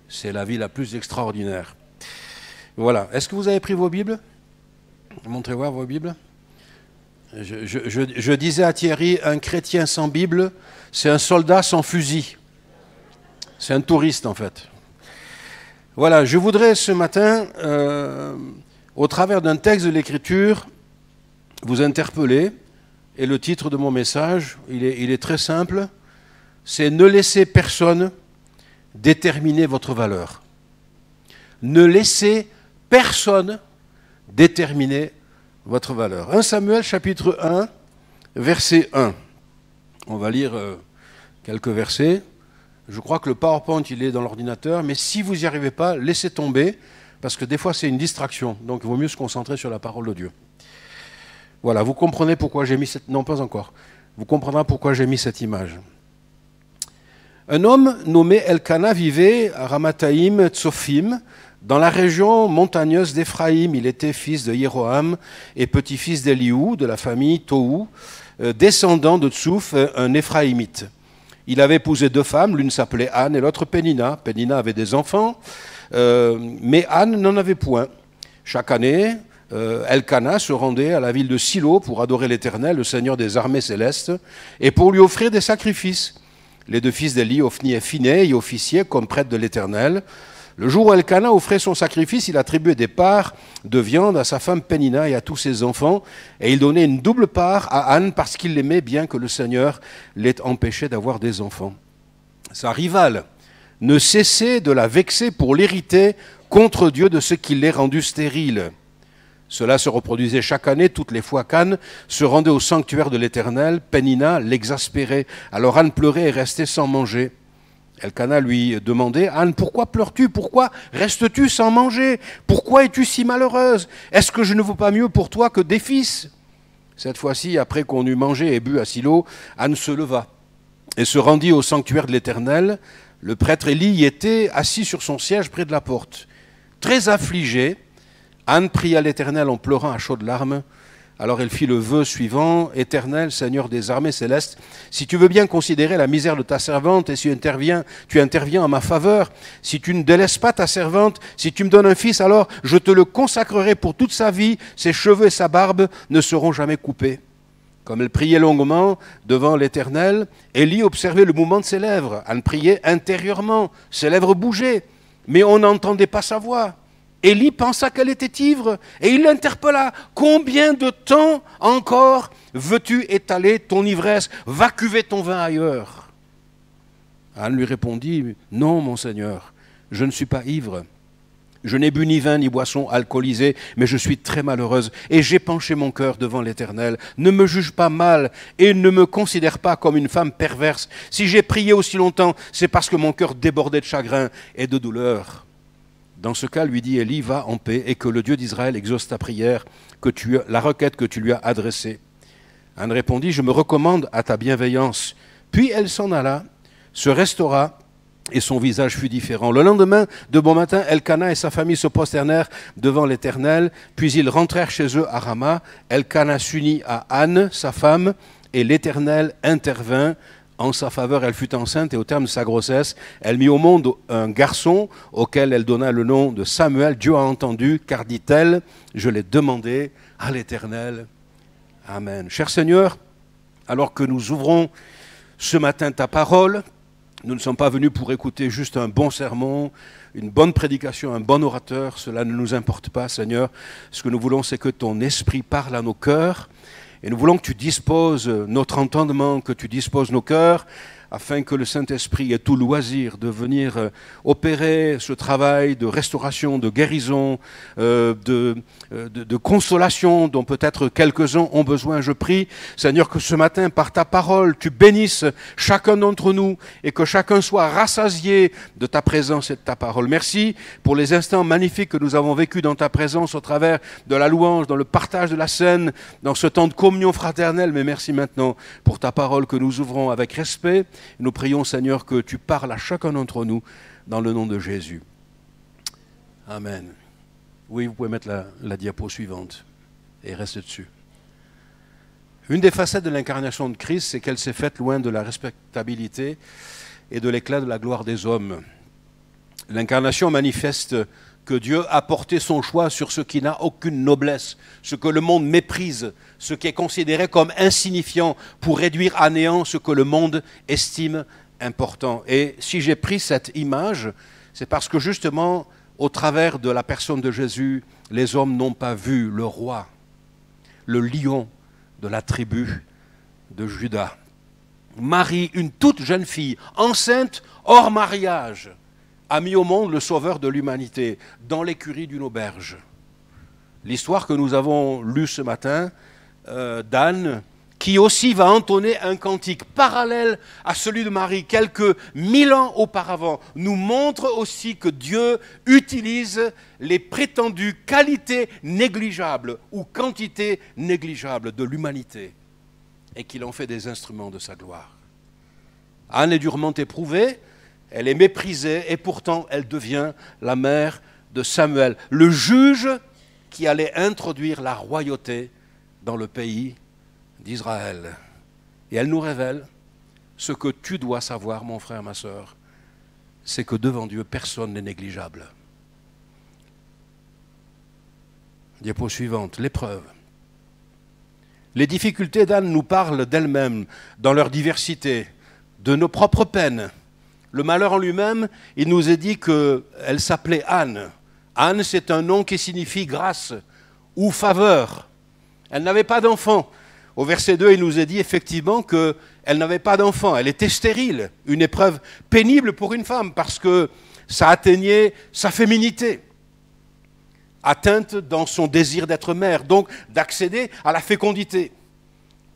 S3: C'est la vie la plus extraordinaire. Voilà. Est-ce que vous avez pris vos Bibles? Montrez-moi vos Bibles. Je disais à Thierry, un chrétien sans Bible, c'est un soldat sans fusil. C'est un touriste, en fait. Voilà, je voudrais ce matin, au travers d'un texte de l'Écriture, vous interpeller. Et le titre de mon message, il est très simple. C'est « Ne laissez personne déterminer votre valeur ». Ne laissez personne déterminer votre valeur. 1 Samuel, chapitre 1, verset 1. On va lire quelques versets. Je crois que le PowerPoint, il est dans l'ordinateur, mais si vous n'y arrivez pas, laissez tomber, parce que des fois, c'est une distraction. Donc, il vaut mieux se concentrer sur la parole de Dieu. Voilà, vous comprenez pourquoi j'ai mis cette... Non, pas encore. Vous comprendrez pourquoi j'ai mis cette image. Un homme nommé Elkana vivait à Ramathaïm Tsophim, dans la région montagneuse d'Éphraïm. Il était fils de Jéroham et petit-fils d'Eliou, de la famille Tohu, descendant de Tsouf, un Éphraïmite. Il avait épousé 2 femmes, l'une s'appelait Anne et l'autre Pénina. Pénina avait des enfants, mais Anne n'en avait point. Chaque année, Elkana se rendait à la ville de Silo pour adorer l'Éternel, le Seigneur des armées célestes, et pour lui offrir des sacrifices. Les 2 fils d'Éli, Ophni et Phiné, y officiaient comme prêtres de l'Éternel. Le jour où Elkana offrait son sacrifice, il attribuait des parts de viande à sa femme Pénina et à tous ses enfants, et il donnait une double part à Anne parce qu'il l'aimait bien que le Seigneur l'ait empêché d'avoir des enfants. Sa rivale ne cessait de la vexer pour l'irriter contre Dieu de ce qui l'ait rendu stérile. Cela se reproduisait chaque année, toutes les fois qu'Anne se rendait au sanctuaire de l'Éternel. Pénina l'exaspérait. Alors Anne pleurait et restait sans manger. Elkana lui demandait, « Anne, pourquoi pleures-tu? Pourquoi restes-tu sans manger? Pourquoi es-tu si malheureuse? Est-ce que je ne vaux pas mieux pour toi que des fils ?» Cette fois-ci, après qu'on eut mangé et bu à Silo, Anne se leva et se rendit au sanctuaire de l'Éternel. Le prêtre Élie y était assis sur son siège près de la porte. Très affligée, Anne pria l'Éternel en pleurant à chaudes larmes. Alors elle fit le vœu suivant, « Éternel, Seigneur des armées célestes, si tu veux bien considérer la misère de ta servante et si tu interviens en ma faveur, si tu ne délaisses pas ta servante, si tu me donnes un fils, alors je te le consacrerai pour toute sa vie, ses cheveux et sa barbe ne seront jamais coupés. » Comme elle priait longuement devant l'Éternel, Élie observait le mouvement de ses lèvres. Anne priait intérieurement, ses lèvres bougeaient, mais on n'entendait pas sa voix. Élie pensa qu'elle était ivre et il l'interpella. « Combien de temps encore veux-tu étaler ton ivresse? Va cuver ton vin ailleurs. » Anne lui répondit, « Non, mon Seigneur, je ne suis pas ivre. Je n'ai bu ni vin ni boisson alcoolisée, mais je suis très malheureuse et j'ai penché mon cœur devant l'Éternel. Ne me juge pas mal et ne me considère pas comme une femme perverse. Si j'ai prié aussi longtemps, c'est parce que mon cœur débordait de chagrin et de douleur. » Dans ce cas, lui dit Élie, va en paix et que le Dieu d'Israël exauce ta prière, la requête que tu lui as adressée. Anne répondit, je me recommande à ta bienveillance. Puis elle s'en alla, se restaura et son visage fut différent. Le lendemain, de bon matin, Elkana et sa famille se prosternèrent devant l'Éternel, puis ils rentrèrent chez eux à Rama. Elkana s'unit à Anne, sa femme, et l'Éternel intervint en sa faveur. Elle fut enceinte et au terme de sa grossesse, elle mit au monde un garçon auquel elle donna le nom de Samuel. Dieu a entendu, car dit-elle, je l'ai demandé à l'Éternel. Amen. Cher Seigneur, alors que nous ouvrons ce matin ta parole, nous ne sommes pas venus pour écouter juste un bon sermon, une bonne prédication, un bon orateur. Cela ne nous importe pas, Seigneur. Ce que nous voulons, c'est que ton esprit parle à nos cœurs. Et nous voulons que tu disposes notre entendement, que tu disposes nos cœurs, afin que le Saint-Esprit ait tout loisir de venir opérer ce travail de restauration, de guérison, de consolation dont peut-être quelques-uns ont besoin. Je prie, Seigneur, que ce matin, par ta parole, tu bénisses chacun d'entre nous et que chacun soit rassasié de ta présence et de ta parole. Merci pour les instants magnifiques que nous avons vécus dans ta présence au travers de la louange, dans le partage de la scène, dans ce temps de communion fraternelle. Mais merci maintenant pour ta parole que nous ouvrons avec respect. Nous prions, Seigneur, que tu parles à chacun d'entre nous dans le nom de Jésus. Amen. Oui, vous pouvez mettre la diapo suivante et rester dessus. Une des facettes de l'incarnation de Christ, c'est qu'elle s'est faite loin de la respectabilité et de l'éclat de la gloire des hommes. L'incarnation manifeste que Dieu a porté son choix sur ce qui n'a aucune noblesse, ce que le monde méprise, ce qui est considéré comme insignifiant pour réduire à néant ce que le monde estime important. Et si j'ai pris cette image, c'est parce que justement, au travers de la personne de Jésus, les hommes n'ont pas vu le roi, le lion de la tribu de Juda. Marie, une toute jeune fille, enceinte hors mariage, a mis au monde le sauveur de l'humanité dans l'écurie d'une auberge. L'histoire que nous avons lue ce matin d'Anne, qui aussi va entonner un cantique parallèle à celui de Marie quelques 1000 ans auparavant, nous montre aussi que Dieu utilise les prétendues qualités négligeables ou quantités négligeables de l'humanité et qu'il en fait des instruments de sa gloire. Anne est durement éprouvée, elle est méprisée et pourtant elle devient la mère de Samuel, le juge qui allait introduire la royauté dans le pays d'Israël. Et elle nous révèle ce que tu dois savoir, mon frère, ma sœur, c'est que devant Dieu, personne n'est négligeable. Diapo suivante, l'épreuve. Les difficultés d'Anne nous parlent d'elles-mêmes, dans leur diversité, de nos propres peines, Le malheur en lui-même, il nous est dit qu'elle s'appelait Anne. Anne, c'est un nom qui signifie grâce ou faveur. Elle n'avait pas d'enfant. Au verset 2, il nous est dit effectivement qu'elle n'avait pas d'enfant. Elle était stérile, une épreuve pénible pour une femme parce que ça atteignait sa féminité, atteinte dans son désir d'être mère, donc d'accéder à la fécondité.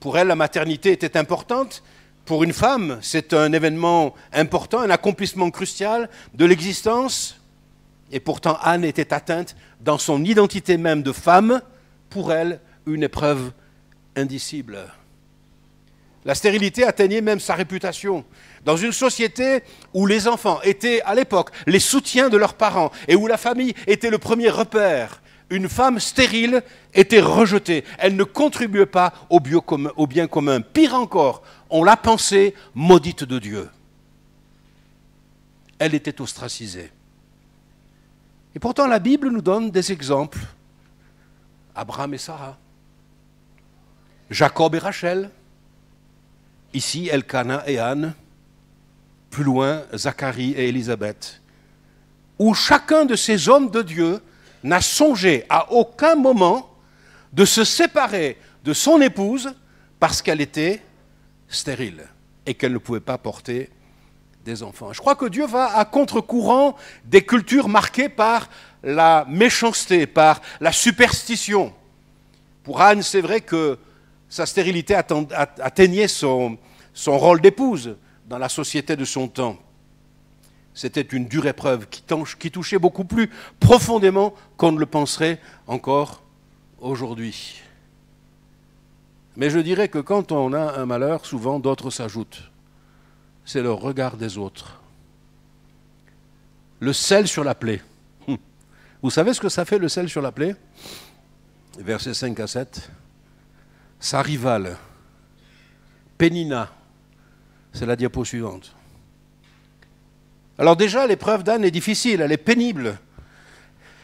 S3: Pour elle, la maternité était importante. Pour une femme, c'est un événement important, un accomplissement crucial de l'existence. Et pourtant, Anne était atteinte dans son identité même de femme. Pour elle, une épreuve indicible. La stérilité atteignait même sa réputation. Dans une société où les enfants étaient, à l'époque, les soutiens de leurs parents et où la famille était le premier repère, une femme stérile était rejetée. Elle ne contribuait pas au bien commun. Pire encore, on la pensait maudite de Dieu. Elle était ostracisée. Et pourtant, la Bible nous donne des exemples. Abraham et Sarah, Jacob et Rachel, ici Elkana et Anne, plus loin Zacharie et Élisabeth, où chacun de ces hommes de Dieu n'a songé à aucun moment de se séparer de son épouse parce qu'elle était stérile et qu'elle ne pouvait pas porter des enfants. Je crois que Dieu va à contre-courant des cultures marquées par la méchanceté, par la superstition. Pour Anne, c'est vrai que sa stérilité atteignait son rôle d'épouse dans la société de son temps. C'était une dure épreuve qui touchait beaucoup plus profondément qu'on ne le penserait encore aujourd'hui. Mais je dirais que quand on a un malheur, souvent d'autres s'ajoutent. C'est le regard des autres. Le sel sur la plaie. Vous savez ce que ça fait le sel sur la plaie? Versets 5 à 7. Sa rivale, Pénina, c'est la diapo suivante. Alors déjà, l'épreuve d'Anne est difficile, elle est pénible.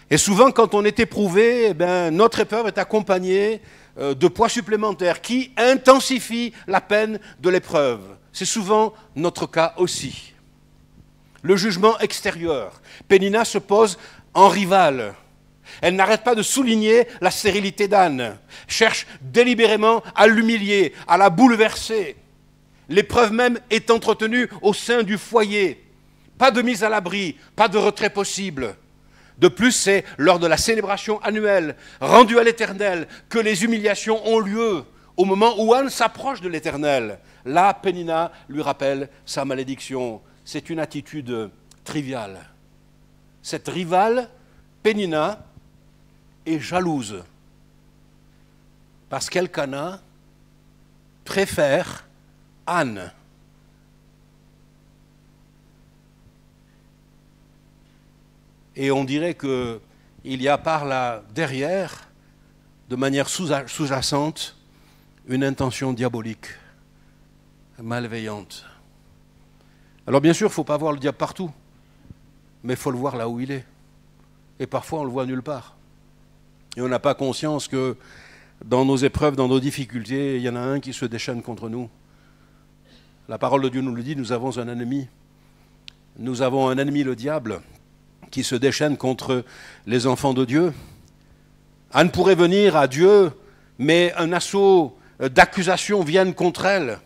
S3: Et souvent, quand on est éprouvé, notre épreuve est accompagnée de poids supplémentaires qui intensifient la peine de l'épreuve. C'est souvent notre cas aussi. Le jugement extérieur. Pénina se pose en rivale. Elle n'arrête pas de souligner la stérilité d'Anne, cherche délibérément à l'humilier, à la bouleverser. L'épreuve même est entretenue au sein du foyer. Pas de mise à l'abri, pas de retrait possible. De plus, c'est lors de la célébration annuelle, rendue à l'Éternel, que les humiliations ont lieu, au moment où Anne s'approche de l'Éternel. Là, Pénina lui rappelle sa malédiction. C'est une attitude triviale. Cette rivale, Pénina, est jalouse parce qu'Elkana préfère Anne. Et on dirait qu'il y a par là derrière, de manière sous-jacente, une intention diabolique, malveillante. Alors bien sûr, il ne faut pas voir le diable partout, mais il faut le voir là où il est. Et parfois, on le voit nulle part. Et on n'a pas conscience que dans nos épreuves, dans nos difficultés, il y en a un qui se déchaîne contre nous. La parole de Dieu nous le dit, nous avons un ennemi. Nous avons un ennemi, le diable, qui se déchaîne contre les enfants de Dieu. Anne pourrait venir à Dieu, mais un assaut d'accusations vienne contre elle.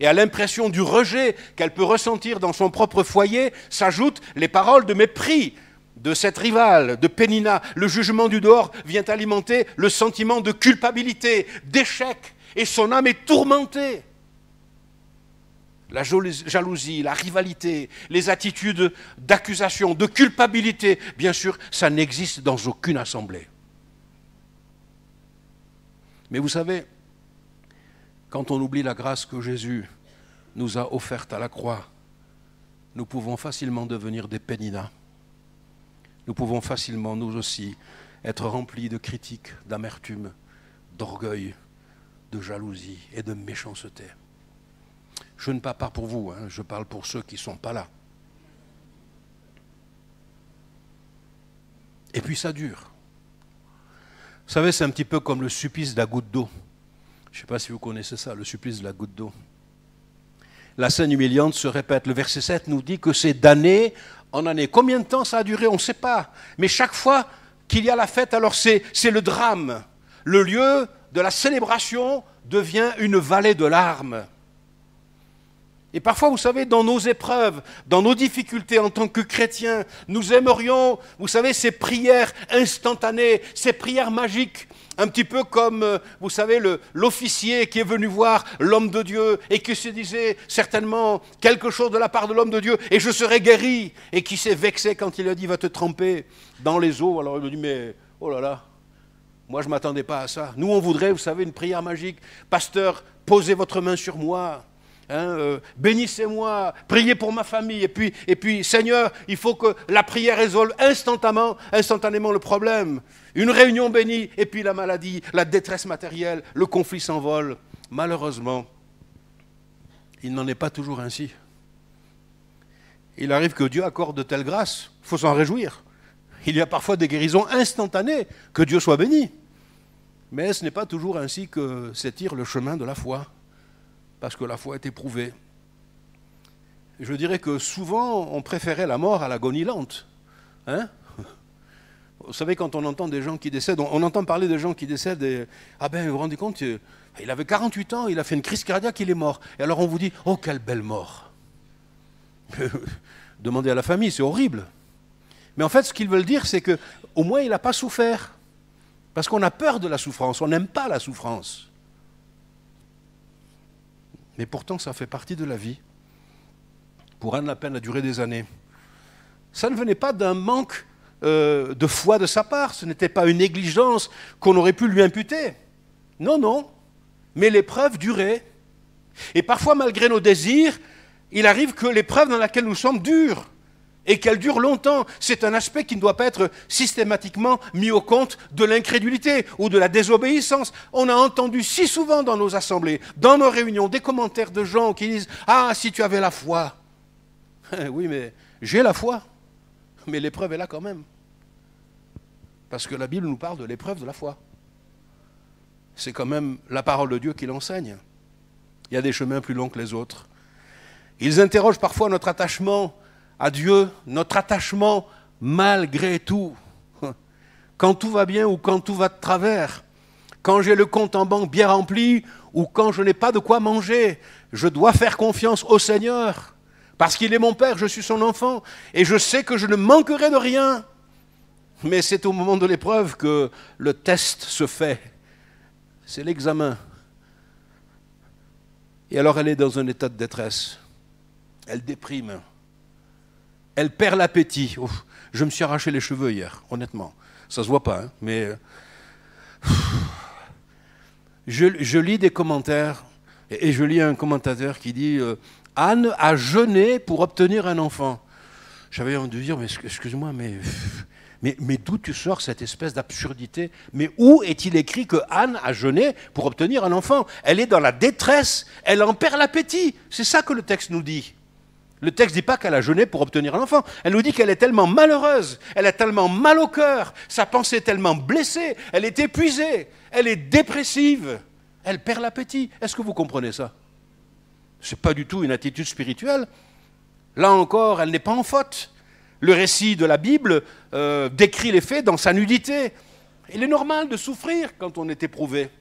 S3: Et à l'impression du rejet qu'elle peut ressentir dans son propre foyer, s'ajoutent les paroles de mépris de cette rivale, de Pénina. Le jugement du dehors vient alimenter le sentiment de culpabilité, d'échec, et son âme est tourmentée. La jalousie, la rivalité, les attitudes d'accusation, de culpabilité, bien sûr, ça n'existe dans aucune assemblée. Mais vous savez, quand on oublie la grâce que Jésus nous a offerte à la croix, nous pouvons facilement devenir des Péninas. Nous pouvons facilement, nous aussi, être remplis de critiques, d'amertume, d'orgueil, de jalousie et de méchanceté. Je ne parle pas pour vous, je parle pour ceux qui ne sont pas là. Et puis ça dure. Vous savez, c'est un petit peu comme le supplice de la goutte d'eau. Je ne sais pas si vous connaissez ça, le supplice de la goutte d'eau. la scène humiliante se répète. Le verset 7 nous dit que c'est d'année en année. Combien de temps ça a duré? On ne sait pas. Mais chaque fois qu'il y a la fête, alors c'est le drame. Le lieu de la célébration devient une vallée de larmes. Et parfois, vous savez, dans nos épreuves, dans nos difficultés en tant que chrétiens, nous aimerions, vous savez, ces prières instantanées, ces prières magiques, un petit peu comme, vous savez, l'officier qui est venu voir l'homme de Dieu et qui se disait certainement quelque chose de la part de l'homme de Dieu et je serai guéri, et qui s'est vexé quand il lui a dit va te tremper dans les eaux. Alors il lui dit mais oh là là, moi je ne m'attendais pas à ça. Nous on voudrait, vous savez, une prière magique. Pasteur, posez votre main sur moi. Bénissez-moi, priez pour ma famille, et puis Seigneur, il faut que la prière résolve instantanément le problème. Une réunion bénie, et puis la maladie, la détresse matérielle, le conflit s'envole. Malheureusement, il n'en est pas toujours ainsi. Il arrive que Dieu accorde de telles grâces, il faut s'en réjouir. Il y a parfois des guérisons instantanées, que Dieu soit béni. Mais ce n'est pas toujours ainsi que s'étire le chemin de la foi. Parce que la foi est éprouvée. Je dirais que souvent, on préférait la mort à l'agonie lente. Hein? Vous savez, quand on entend des gens qui décèdent, on entend parler de gens qui décèdent et « Ah ben, vous vous rendez compte, il avait 48 ans, il a fait une crise cardiaque, il est mort. » Et alors on vous dit « Oh, quelle belle mort !» Demandez à la famille, c'est horrible. Mais en fait, ce qu'ils veulent dire, c'est qu'au moins, il n'a pas souffert. Parce qu'on a peur de la souffrance, on n'aime pas la souffrance. Mais pourtant, ça fait partie de la vie. Pour Anne, la peine a duré des années. Ça ne venait pas d'un manque de foi de sa part, ce n'était pas une négligence qu'on aurait pu lui imputer. Non, non. Mais l'épreuve durait. Et parfois, malgré nos désirs, il arrive que l'épreuve dans laquelle nous sommes dure. Et qu'elle dure longtemps. C'est un aspect qui ne doit pas être systématiquement mis au compte de l'incrédulité ou de la désobéissance. On a entendu si souvent dans nos assemblées, dans nos réunions, des commentaires de gens qui disent « Ah, si tu avais la foi !» Oui, mais j'ai la foi, mais l'épreuve est là quand même. Parce que la Bible nous parle de l'épreuve de la foi. C'est quand même la parole de Dieu qui l'enseigne. Il y a des chemins plus longs que les autres. Ils interrogent parfois notre attachement à Dieu, notre attachement malgré tout. Quand tout va bien ou quand tout va de travers, quand j'ai le compte en banque bien rempli ou quand je n'ai pas de quoi manger, je dois faire confiance au Seigneur. Parce qu'il est mon Père, je suis son enfant et je sais que je ne manquerai de rien. Mais c'est au moment de l'épreuve que le test se fait. C'est l'examen. Et alors elle est dans un état de détresse. Elle déprime. Elle perd l'appétit. Je me suis arraché les cheveux hier, honnêtement. Ça ne se voit pas, hein, mais je lis des commentaires et je lis un commentateur qui dit Anne a jeûné pour obtenir un enfant. J'avais envie de dire, mais excuse-moi, mais d'où tu sors cette espèce d'absurdité? Mais où est-il écrit que Anne a jeûné pour obtenir un enfant? Elle est dans la détresse, elle en perd l'appétit. C'est ça que le texte nous dit. Le texte ne dit pas qu'elle a jeûné pour obtenir un enfant. Elle nous dit qu'elle est tellement malheureuse, elle a tellement mal au cœur, sa pensée est tellement blessée, elle est épuisée, elle est dépressive, elle perd l'appétit. Est-ce que vous comprenez ça? Ce n'est pas du tout une attitude spirituelle. Là encore, elle n'est pas en faute. Le récit de la Bible décrit les faits dans sa nudité. Il est normal de souffrir quand on est éprouvé.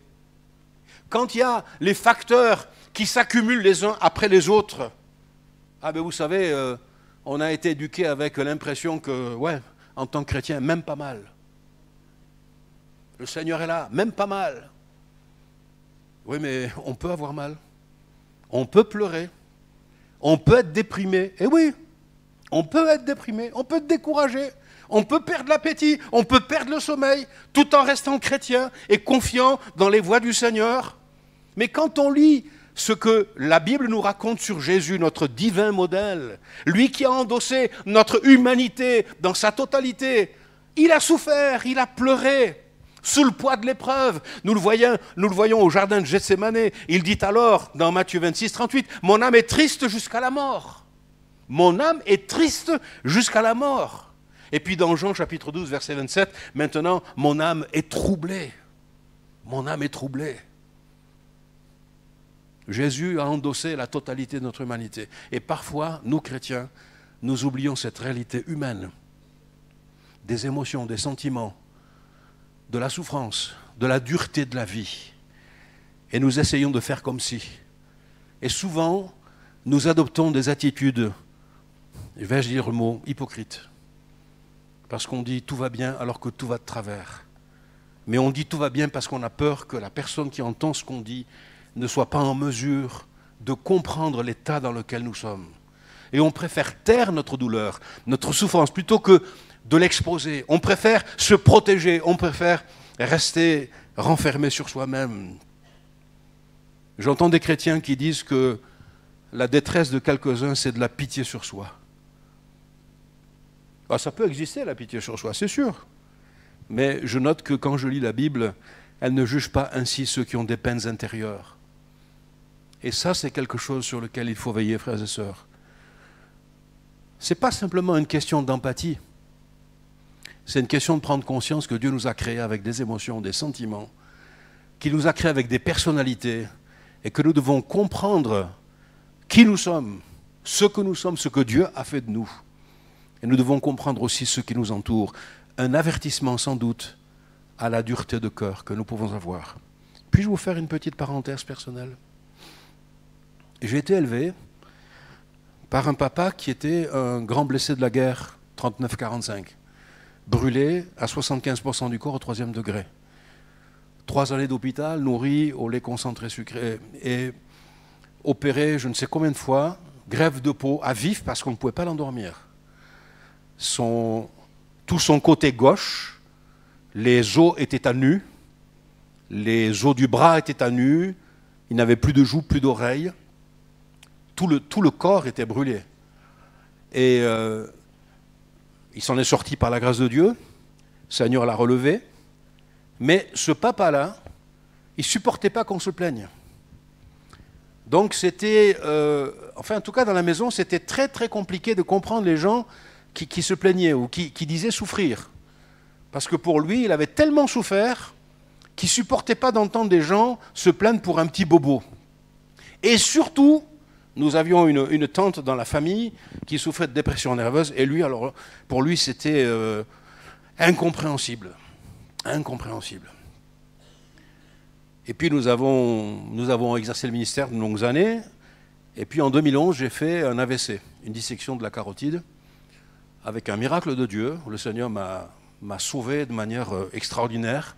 S3: Quand il y a les facteurs qui s'accumulent les uns après les autres. Ah ben vous savez, on a été éduqué avec l'impression que, ouais, en tant que chrétien, même pas mal. Le Seigneur est là, même pas mal. Oui, mais on peut avoir mal. On peut pleurer. On peut être déprimé. Eh oui, on peut être déprimé, on peut être découragé, on peut perdre l'appétit, on peut perdre le sommeil, tout en restant chrétien et confiant dans les voies du Seigneur. Mais quand on lit ce que la Bible nous raconte sur Jésus, notre divin modèle, lui qui a endossé notre humanité dans sa totalité, il a souffert, il a pleuré sous le poids de l'épreuve. Nous le voyons au jardin de Gethsémanée. Il dit alors, dans Matthieu 26, 38, « Mon âme est triste jusqu'à la mort. » Mon âme est triste jusqu'à la mort. Et puis dans Jean chapitre 12, verset 27, maintenant, mon âme est troublée. Mon âme est troublée. Jésus a endossé la totalité de notre humanité. Et parfois, nous chrétiens, nous oublions cette réalité humaine, des émotions, des sentiments, de la souffrance, de la dureté de la vie. Et nous essayons de faire comme si. Et souvent, nous adoptons des attitudes, vais-je dire le mot, hypocrites. Parce qu'on dit tout va bien alors que tout va de travers. Mais on dit tout va bien parce qu'on a peur que la personne qui entend ce qu'on dit ne soit pas en mesure de comprendre l'état dans lequel nous sommes. Et on préfère taire notre douleur, notre souffrance, plutôt que de l'exposer. On préfère se protéger, on préfère rester renfermé sur soi-même. J'entends des chrétiens qui disent que la détresse de quelques-uns, c'est de la pitié sur soi. Ah, ça peut exister, la pitié sur soi, c'est sûr. Mais je note que quand je lis la Bible, elle ne juge pas ainsi ceux qui ont des peines intérieures. Et ça, c'est quelque chose sur lequel il faut veiller, frères et sœurs. Ce n'est pas simplement une question d'empathie. C'est une question de prendre conscience que Dieu nous a créés avec des émotions, des sentiments, qu'il nous a créés avec des personnalités, et que nous devons comprendre qui nous sommes, ce que Dieu a fait de nous. Et nous devons comprendre aussi ce qui nous entoure. Un avertissement sans doute à la dureté de cœur que nous pouvons avoir. Puis-je vous faire une petite parenthèse personnelle? J'ai été élevé par un papa qui était un grand blessé de la guerre 39-45, brûlé à 75% du corps au 3e degré. 3 années d'hôpital, nourri au lait concentré sucré et opéré je ne sais combien de fois, greffe de peau à vif parce qu'on ne pouvait pas l'endormir. Tout son côté gauche, les os étaient à nu, les os du bras étaient à nu, il n'avait plus de joues, plus d'oreilles, tout le corps était brûlé. Et il s'en est sorti par la grâce de Dieu, le Seigneur l'a relevé, mais ce papa-là, il ne supportait pas qu'on se plaigne. Donc c'était, en tout cas dans la maison, c'était très très compliqué de comprendre les gens qui se plaignaient ou qui disaient souffrir. Parce que pour lui, il avait tellement souffert qu'il ne supportait pas d'entendre des gens se plaindre pour un petit bobo. Et surtout, nous avions une tante dans la famille qui souffrait de dépression nerveuse, et lui, alors, pour lui, c'était incompréhensible. Incompréhensible. Et puis nous avons exercé le ministère de longues années, et puis en 2011, j'ai fait un AVC, une dissection de la carotide, avec un miracle de Dieu, où le Seigneur m'a sauvé de manière extraordinaire.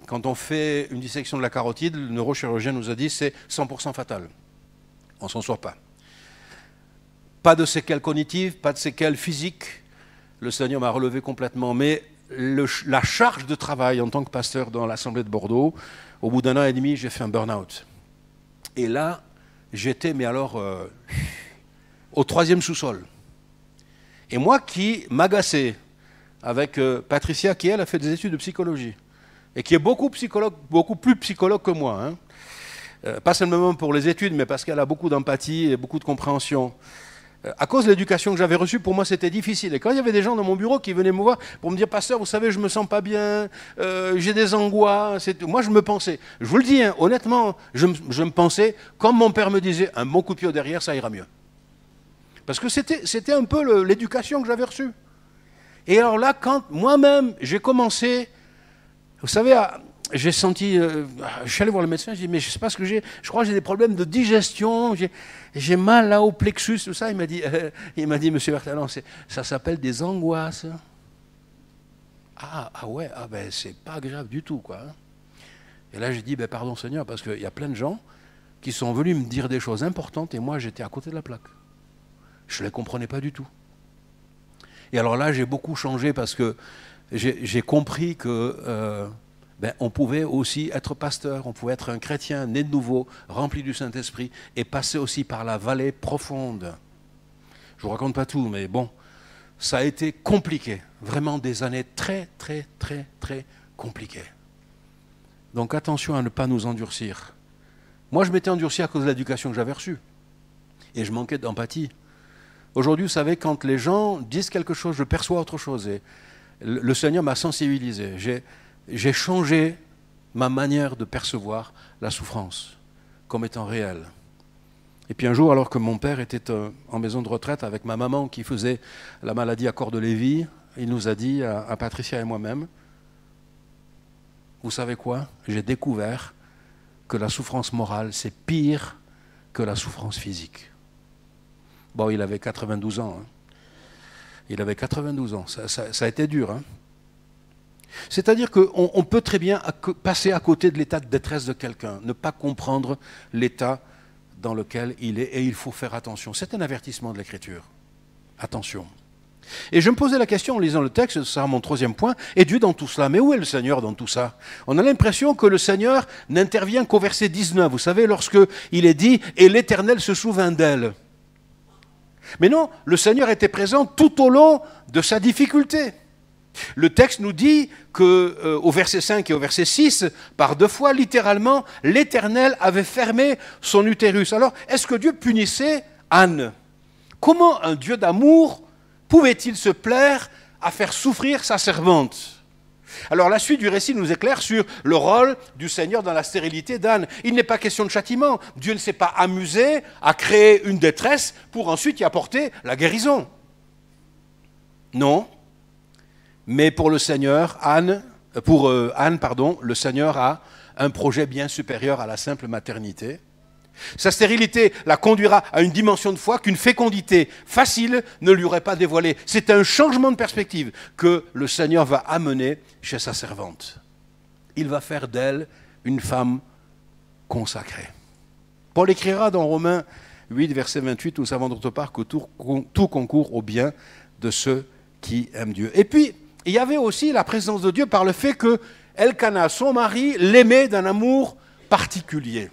S3: Quand on fait une dissection de la carotide, le neurochirurgien nous a dit c'est 100% fatal. On ne s'en sort pas. Pas de séquelles cognitives, pas de séquelles physiques. Le Seigneur m'a relevé complètement. Mais la charge de travail en tant que pasteur dans l'Assemblée de Bordeaux, au bout d'1 an et demi, j'ai fait un burn-out. Et là, j'étais, mais alors, au 3e sous-sol. Et moi qui m'agaçais avec Patricia, qui elle a fait des études de psychologie, et qui est beaucoup plus psychologue que moi, hein. Pas seulement pour les études, mais parce qu'elle a beaucoup d'empathie et beaucoup de compréhension. À cause de l'éducation que j'avais reçue, pour moi c'était difficile. Et quand il y avait des gens dans mon bureau qui venaient me voir pour me dire « Pasteur, vous savez, je ne me sens pas bien, j'ai des angoisses. » Moi je me pensais, je vous le dis, hein, honnêtement, je me pensais, comme mon père me disait, un bon coup de pied au derrière, ça ira mieux. Parce que c'était un peu l'éducation que j'avais reçue. Et alors là, quand moi-même j'ai commencé, vous savez, j'ai senti, je suis allé voir le médecin, je dis mais je ne sais pas ce que j'ai, je crois que j'ai des problèmes de digestion, j'ai mal là au plexus, tout ça. Il m'a dit monsieur Bertalon, ça s'appelle des angoisses. Ah ouais, ben c'est pas grave du tout quoi. Et là j'ai dit pardon Seigneur, parce qu'il y a plein de gens qui sont venus me dire des choses importantes et moi j'étais à côté de la plaque. Je ne les comprenais pas du tout. Et alors là j'ai beaucoup changé parce que j'ai compris que on pouvait aussi être pasteur, on pouvait être un chrétien né de nouveau, rempli du Saint-Esprit, et passer aussi par la vallée profonde. Je ne vous raconte pas tout, mais bon, ça a été compliqué, vraiment des années très, très, très, très compliquées. Donc attention à ne pas nous endurcir. Moi, je m'étais endurci à cause de l'éducation que j'avais reçue, et je manquais d'empathie. Aujourd'hui, vous savez, quand les gens disent quelque chose, je perçois autre chose, et le Seigneur m'a sensibilisé. J'ai changé ma manière de percevoir la souffrance. comme étant réel. Et puis un jour, alors que mon père était en maison de retraite avec ma maman qui faisait la maladie à corps de Lévy, il nous a dit à Patricia et moi-même, vous savez quoi? J'ai découvert que la souffrance morale, c'est pire que la souffrance physique. Bon, il avait 92 ans. Hein. Il avait 92 ans. Ça a été dur. Hein. C'est-à-dire qu'on peut très bien passer à côté de l'état de détresse de quelqu'un, ne pas comprendre l'état dans lequel il est, et il faut faire attention. C'est un avertissement de l'Écriture. Attention. Et je me posais la question en lisant le texte, ça sera mon troisième point, et Dieu dans tout cela. Mais où est le Seigneur dans tout ça? On a l'impression que le Seigneur n'intervient qu'au verset 19, vous savez, lorsque il est dit « Et l'Éternel se souvint d'elle ». Mais non, le Seigneur était présent tout au long de sa difficulté. Le texte nous dit qu'au verset 5 et au verset 6, par 2 fois, littéralement, l'Éternel avait fermé son utérus. Alors, est-ce que Dieu punissait Anne? Comment un Dieu d'amour pouvait-il se plaire à faire souffrir sa servante? Alors la suite du récit nous éclaire sur le rôle du Seigneur dans la stérilité d'Anne. Il n'est pas question de châtiment. Dieu ne s'est pas amusé à créer une détresse pour ensuite y apporter la guérison. Non. Mais pour le Seigneur, Anne, le Seigneur a un projet bien supérieur à la simple maternité. Sa stérilité la conduira à une dimension de foi qu'une fécondité facile ne lui aurait pas dévoilée. C'est un changement de perspective que le Seigneur va amener chez sa servante. Il va faire d'elle une femme consacrée. Paul écrira dans Romains 8, verset 28, nous savons d'autre part que tout concourt au bien de ceux qui aiment Dieu. Et puis, il y avait aussi la présence de Dieu par le fait que Elkana, son mari, l'aimait d'un amour particulier.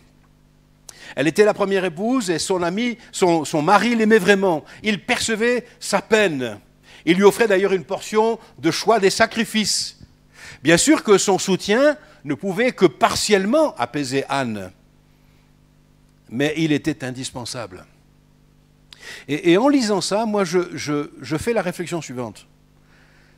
S3: Elle était la première épouse et son mari l'aimait vraiment. Il percevait sa peine. Il lui offrait d'ailleurs une portion de choix des sacrifices. Bien sûr que son soutien ne pouvait que partiellement apaiser Anne, mais il était indispensable. Et en lisant ça, moi je fais la réflexion suivante.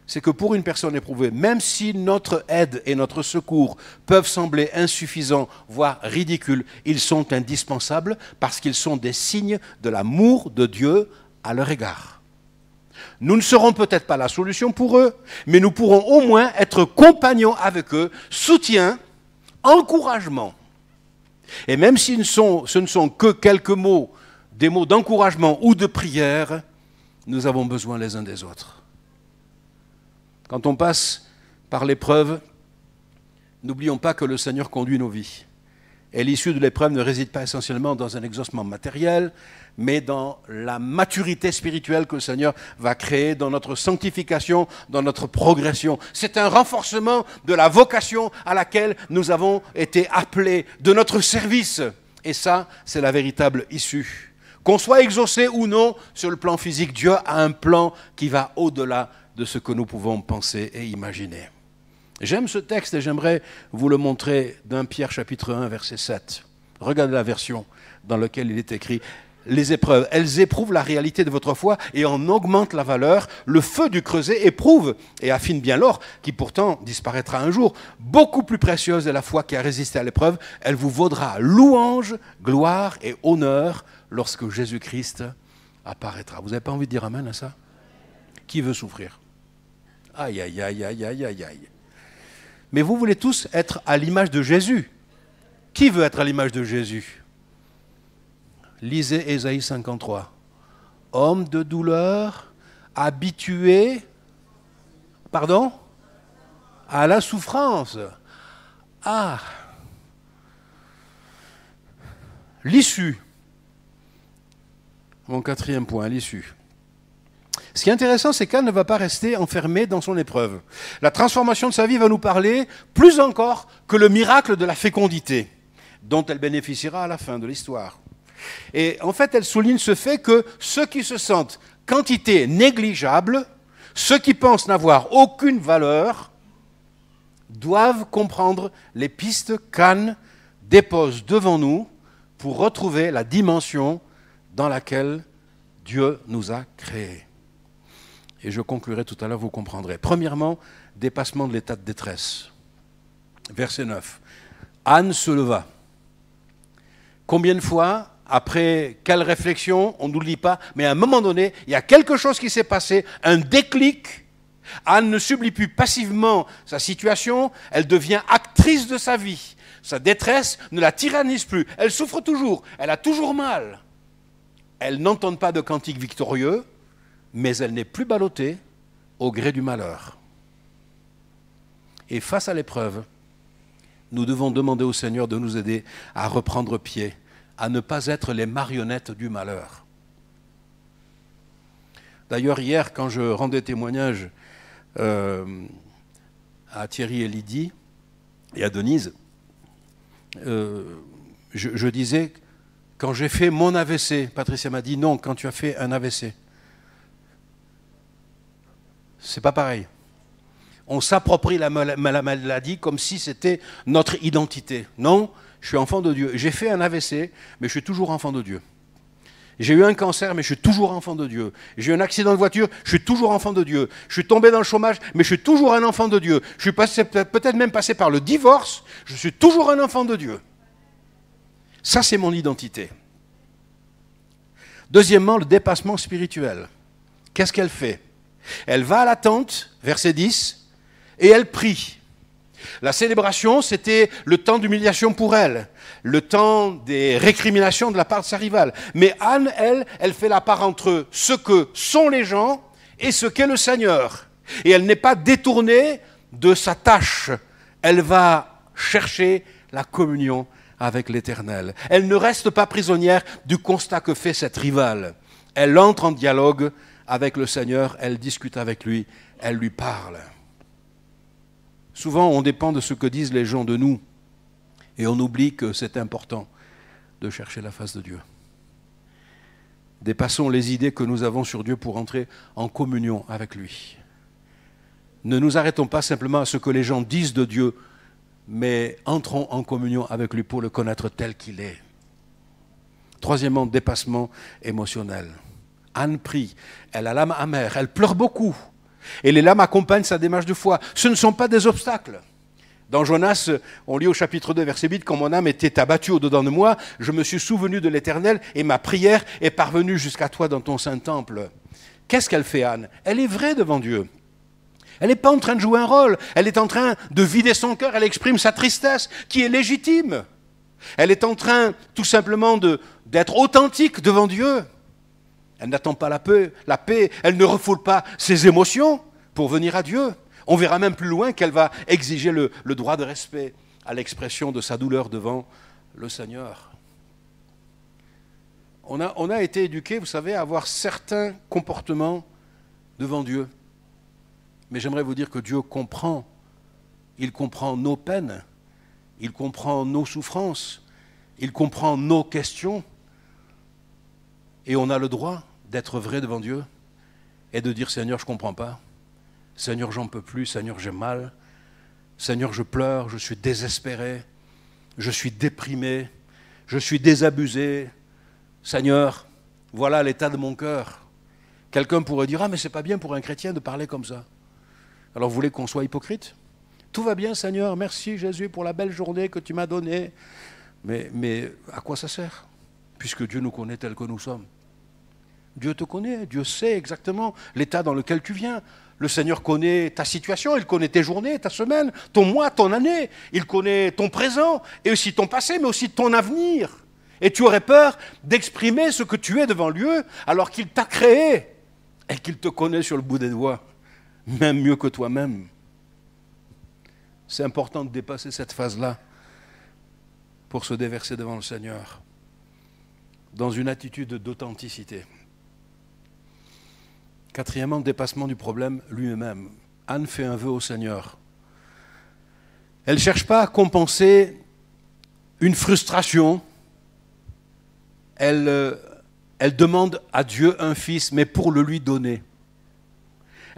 S3: C'est que pour une personne éprouvée, même si notre aide et notre secours peuvent sembler insuffisants, voire ridicules, ils sont indispensables parce qu'ils sont des signes de l'amour de Dieu à leur égard. Nous ne serons peut-être pas la solution pour eux, mais nous pourrons au moins être compagnons avec eux, soutien, encouragement. Et même si ce ne sont que quelques mots, des mots d'encouragement ou de prière, nous avons besoin les uns des autres. Quand on passe par l'épreuve, n'oublions pas que le Seigneur conduit nos vies. Et l'issue de l'épreuve ne réside pas essentiellement dans un exaucement matériel, mais dans la maturité spirituelle que le Seigneur va créer, dans notre sanctification, dans notre progression. C'est un renforcement de la vocation à laquelle nous avons été appelés, de notre service. Et ça, c'est la véritable issue. Qu'on soit exaucé ou non sur le plan physique, Dieu a un plan qui va au-delà de ce que nous pouvons penser et imaginer. J'aime ce texte et j'aimerais vous le montrer d'un Pierre chapitre 1, verset 7. Regardez la version dans laquelle il est écrit « Les épreuves, elles éprouvent la réalité de votre foi et en augmentent la valeur. Le feu du creuset éprouve et affine bien l'or, qui pourtant disparaîtra un jour. Beaucoup plus précieuse est la foi qui a résisté à l'épreuve. Elle vous vaudra louange, gloire et honneur lorsque Jésus-Christ apparaîtra. » Vous n'avez pas envie de dire amen à ça? Qui veut souffrir? Aïe, aïe, aïe, aïe, aïe, aïe, aïe. Mais vous voulez tous être à l'image de Jésus. Qui veut être à l'image de Jésus? Lisez Ésaïe 53. Homme de douleur, habitué, à la souffrance. Ah, l'issue. Mon quatrième point, l'issue. Ce qui est intéressant, c'est qu'Anne ne va pas rester enfermée dans son épreuve. La transformation de sa vie va nous parler plus encore que le miracle de la fécondité, dont elle bénéficiera à la fin de l'histoire. Et en fait, elle souligne ce fait que ceux qui se sentent quantité négligeable, ceux qui pensent n'avoir aucune valeur, doivent comprendre les pistes qu'Anne dépose devant nous pour retrouver la dimension dans laquelle Dieu nous a créés. Et je conclurai tout à l'heure, vous comprendrez. Premièrement, dépassement de l'état de détresse. Verset 9. Anne se leva, Combien de fois, après quelle réflexion, on n'oublie pas, mais à un moment donné, il y a quelque chose qui s'est passé, un déclic. Anne ne subit plus passivement sa situation, elle devient actrice de sa vie. Sa détresse ne la tyrannise plus, elle souffre toujours, elle a toujours mal. Elle n'entend pas de cantique victorieux, mais elle n'est plus ballottée au gré du malheur. Et face à l'épreuve, nous devons demander au Seigneur de nous aider à reprendre pied, à ne pas être les marionnettes du malheur. D'ailleurs, hier, quand je rendais témoignage à Thierry et Lydie et à Denise, je disais, quand j'ai fait mon AVC, Patricia m'a dit, non, quand tu as fait un AVC, c'est pas pareil. On s'approprie la maladie comme si c'était notre identité. Non, je suis enfant de Dieu. J'ai fait un AVC, mais je suis toujours enfant de Dieu. J'ai eu un cancer, mais je suis toujours enfant de Dieu. J'ai eu un accident de voiture, je suis toujours enfant de Dieu. Je suis tombé dans le chômage, mais je suis toujours un enfant de Dieu. Je suis peut-être même passé par le divorce, je suis toujours un enfant de Dieu. Ça, c'est mon identité. Deuxièmement, le dépassement spirituel. Qu'est-ce qu'elle fait? Elle va à la tente, verset 10, et elle prie. La célébration, c'était le temps d'humiliation pour elle, le temps des récriminations de la part de sa rivale. Mais Anne, elle fait la part entre ce que sont les gens et ce qu'est le Seigneur. Et elle n'est pas détournée de sa tâche. Elle va chercher la communion avec l'Éternel. Elle ne reste pas prisonnière du constat que fait cette rivale. Elle entre en dialogue avec le Seigneur, elle discute avec lui, elle lui parle. Souvent, on dépend de ce que disent les gens de nous et on oublie que c'est important de chercher la face de Dieu. Dépassons les idées que nous avons sur Dieu pour entrer en communion avec lui. Ne nous arrêtons pas simplement à ce que les gens disent de Dieu, mais entrons en communion avec lui pour le connaître tel qu'il est. Troisièmement, dépassement émotionnel. Anne prie, elle a l'âme amère, elle pleure beaucoup. Et les larmes accompagnent sa démarche de foi. Ce ne sont pas des obstacles. Dans Jonas, on lit au chapitre 2, verset 8, « Quand mon âme était abattue au-dedans de moi, je me suis souvenu de l'Éternel et ma prière est parvenue jusqu'à toi dans ton saint temple. » Qu'est-ce qu'elle fait, Anne? Elle est vraie devant Dieu. Elle n'est pas en train de jouer un rôle. Elle est en train de vider son cœur. Elle exprime sa tristesse, qui est légitime. Elle est en train, tout simplement, d'être authentique devant Dieu. Elle n'attend pas la paix, elle ne refoule pas ses émotions pour venir à Dieu. On verra même plus loin qu'elle va exiger le droit de respect à l'expression de sa douleur devant le Seigneur. On a été éduqués, vous savez, à avoir certains comportements devant Dieu. Mais j'aimerais vous dire que Dieu comprend. Il comprend nos peines, il comprend nos souffrances, il comprend nos questions. Et on a le droit d'être vrai devant Dieu et de dire « Seigneur, je ne comprends pas. Seigneur, j'en peux plus. Seigneur, j'ai mal. Seigneur, je pleure. Je suis désespéré. Je suis déprimé. Je suis désabusé. Seigneur, voilà l'état de mon cœur. » Quelqu'un pourrait dire « Ah, mais ce n'est pas bien pour un chrétien de parler comme ça. » Alors, vous voulez qu'on soit hypocrite? Tout va bien, Seigneur. Merci, Jésus, pour la belle journée que tu m'as donnée. Mais à quoi ça sert? Puisque Dieu nous connaît tels que nous sommes. Dieu te connaît, Dieu sait exactement l'état dans lequel tu viens. Le Seigneur connaît ta situation, il connaît tes journées, ta semaine, ton mois, ton année. Il connaît ton présent et aussi ton passé, mais aussi ton avenir. Et tu aurais peur d'exprimer ce que tu es devant lui alors qu'il t'a créé et qu'il te connaît sur le bout des doigts, même mieux que toi-même. C'est important de dépasser cette phase-là pour se déverser devant le Seigneur dans une attitude d'authenticité. Quatrièmement, dépassement du problème lui-même. Anne fait un vœu au Seigneur. Elle ne cherche pas à compenser une frustration. Elle demande à Dieu un fils, mais pour le lui donner.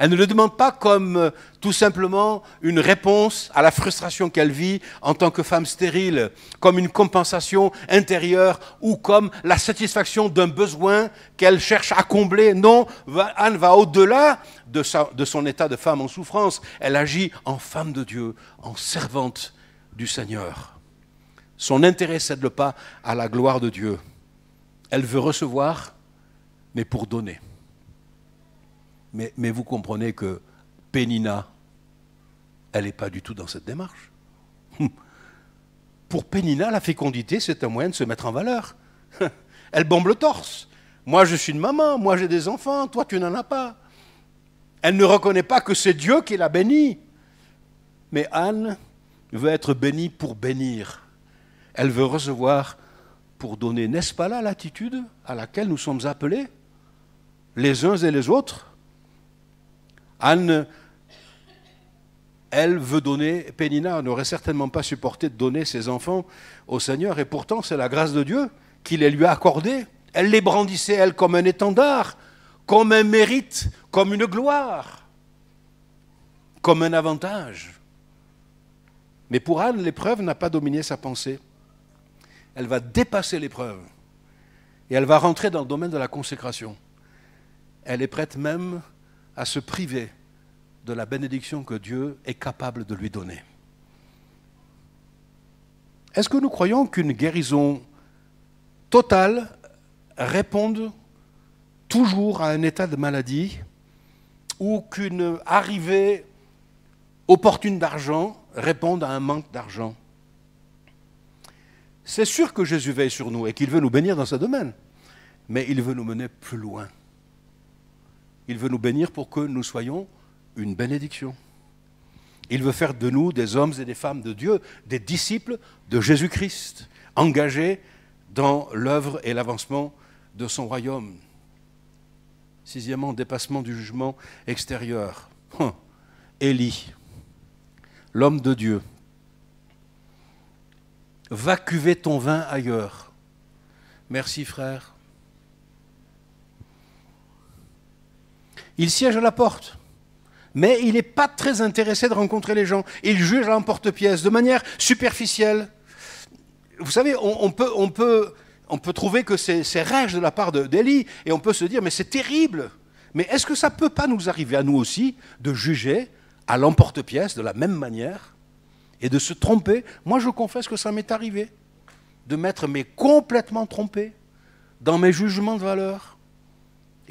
S3: Elle ne le demande pas comme tout simplement une réponse à la frustration qu'elle vit en tant que femme stérile, comme une compensation intérieure ou comme la satisfaction d'un besoin qu'elle cherche à combler. Non, Anne va au-delà de son état de femme en souffrance. Elle agit en femme de Dieu, en servante du Seigneur. Son intérêt ne cède pas à la gloire de Dieu. Elle veut recevoir, mais pour donner. Mais vous comprenez que Pénina, elle n'est pas du tout dans cette démarche. Pour Pénina, la fécondité, c'est un moyen de se mettre en valeur. Elle bombe le torse. Moi, je suis une maman, moi j'ai des enfants, toi tu n'en as pas. Elle ne reconnaît pas que c'est Dieu qui l'a bénie. Mais Anne veut être bénie pour bénir. Elle veut recevoir pour donner. N'est-ce pas là l'attitude à laquelle nous sommes appelés, les uns et les autres? Anne, elle veut donner. Pénina n'aurait certainement pas supporté de donner ses enfants au Seigneur, et pourtant c'est la grâce de Dieu qui les lui a accordés. Elle les brandissait, elle, comme un étendard, comme un mérite, comme une gloire, comme un avantage. Mais pour Anne, l'épreuve n'a pas dominé sa pensée. Elle va dépasser l'épreuve et elle va rentrer dans le domaine de la consécration. Elle est prête même à se priver de la bénédiction que Dieu est capable de lui donner. Est-ce que nous croyons qu'une guérison totale réponde toujours à un état de maladie, ou qu'une arrivée opportune d'argent réponde à un manque d'argent? C'est sûr que Jésus veille sur nous et qu'il veut nous bénir dans ce domaine, mais il veut nous mener plus loin. Il veut nous bénir pour que nous soyons une bénédiction. Il veut faire de nous des hommes et des femmes de Dieu, des disciples de Jésus-Christ, engagés dans l'œuvre et l'avancement de son royaume. Sixièmement, dépassement du jugement extérieur. Élie, l'homme de Dieu. Va cuver ton vin ailleurs. Merci, frère. Il siège à la porte, mais il n'est pas très intéressé de rencontrer les gens. Il juge à l'emporte-pièce, de manière superficielle. Vous savez, on peut trouver que c'est rage de la part d'Élie, et on peut se dire, mais c'est terrible. Mais est-ce que ça ne peut pas nous arriver à nous aussi de juger à l'emporte-pièce de la même manière et de se tromper? Moi, je confesse que ça m'est arrivé de m'être complètement trompé dans mes jugements de valeur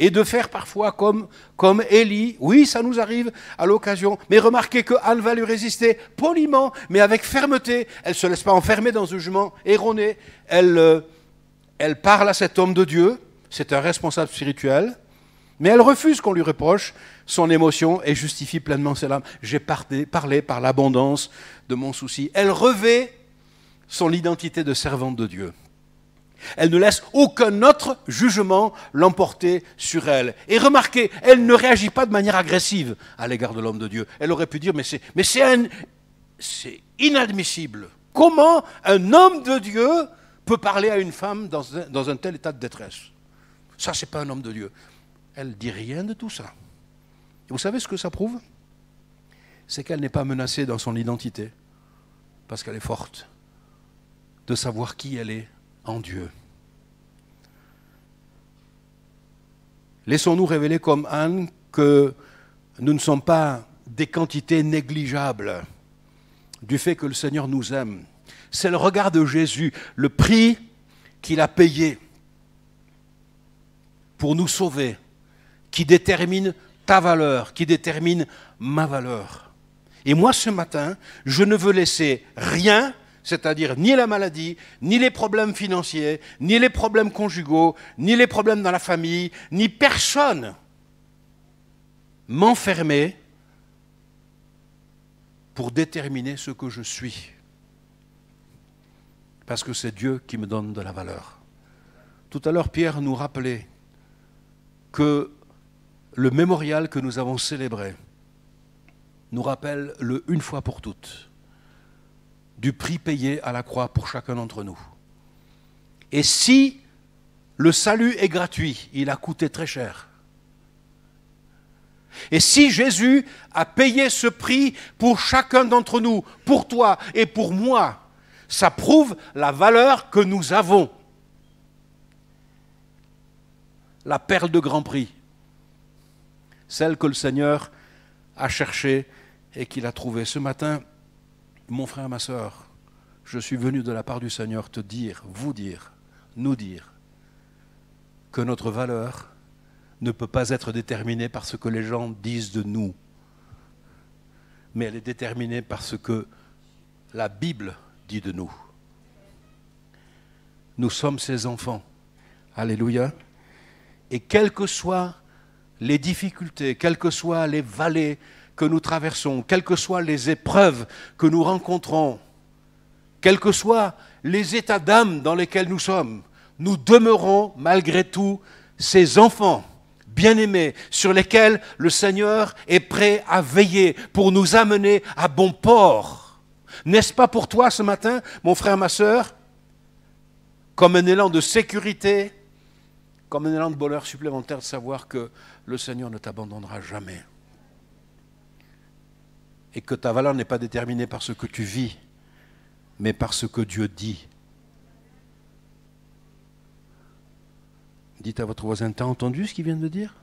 S3: et de faire parfois comme Élie. Oui, ça nous arrive à l'occasion, mais remarquez que Anne va lui résister poliment, mais avec fermeté. Elle ne se laisse pas enfermer dans un jugement erroné. Elle parle à cet homme de Dieu, c'est un responsable spirituel, mais elle refuse qu'on lui reproche son émotion et justifie pleinement ses larmes. J'ai parlé par l'abondance de mon souci. Elle revêt son identité de servante de Dieu. Elle ne laisse aucun autre jugement l'emporter sur elle. Et remarquez, elle ne réagit pas de manière agressive à l'égard de l'homme de Dieu. Elle aurait pu dire, mais c'est inadmissible. Comment un homme de Dieu peut parler à une femme dans un tel état de détresse? Ça, c'est pas un homme de Dieu. Elle ne dit rien de tout ça. Et vous savez ce que ça prouve? C'est qu'elle n'est pas menacée dans son identité, parce qu'elle est forte de savoir qui elle est en Dieu. Laissons-nous révéler comme Anne que nous ne sommes pas des quantités négligeables du fait que le Seigneur nous aime. C'est le regard de Jésus, le prix qu'il a payé pour nous sauver, qui détermine ta valeur, qui détermine ma valeur. Et moi, ce matin, je ne veux laisser rien, c'est-à-dire ni la maladie, ni les problèmes financiers, ni les problèmes conjugaux, ni les problèmes dans la famille, ni personne m'enfermer pour déterminer ce que je suis. Parce que c'est Dieu qui me donne de la valeur. Tout à l'heure, Pierre nous rappelait que le mémorial que nous avons célébré nous rappelle le une fois pour toutes du prix payé à la croix pour chacun d'entre nous. Et si le salut est gratuit, il a coûté très cher. Et si Jésus a payé ce prix pour chacun d'entre nous, pour toi et pour moi, ça prouve la valeur que nous avons. La perle de grand prix, celle que le Seigneur a cherchée et qu'il a trouvée. Ce matin, mon frère, ma sœur, je suis venu de la part du Seigneur te dire, vous dire, nous dire, que notre valeur ne peut pas être déterminée par ce que les gens disent de nous, mais elle est déterminée par ce que la Bible dit de nous. Nous sommes ses enfants. Alléluia. Et quelles que soient les difficultés, quelles que soient les vallées que nous traversons, quelles que soient les épreuves que nous rencontrons, quels que soient les états d'âme dans lesquels nous sommes, nous demeurons malgré tout ses enfants bien-aimés sur lesquels le Seigneur est prêt à veiller pour nous amener à bon port. N'est-ce pas pour toi ce matin, mon frère, ma sœur, comme un élan de sécurité, comme un élan de bonheur supplémentaire de savoir que le Seigneur ne t'abandonnera jamais et que ta valeur n'est pas déterminée par ce que tu vis, mais par ce que Dieu dit. Dites à votre voisin, t'as entendu ce qu'il vient de dire ?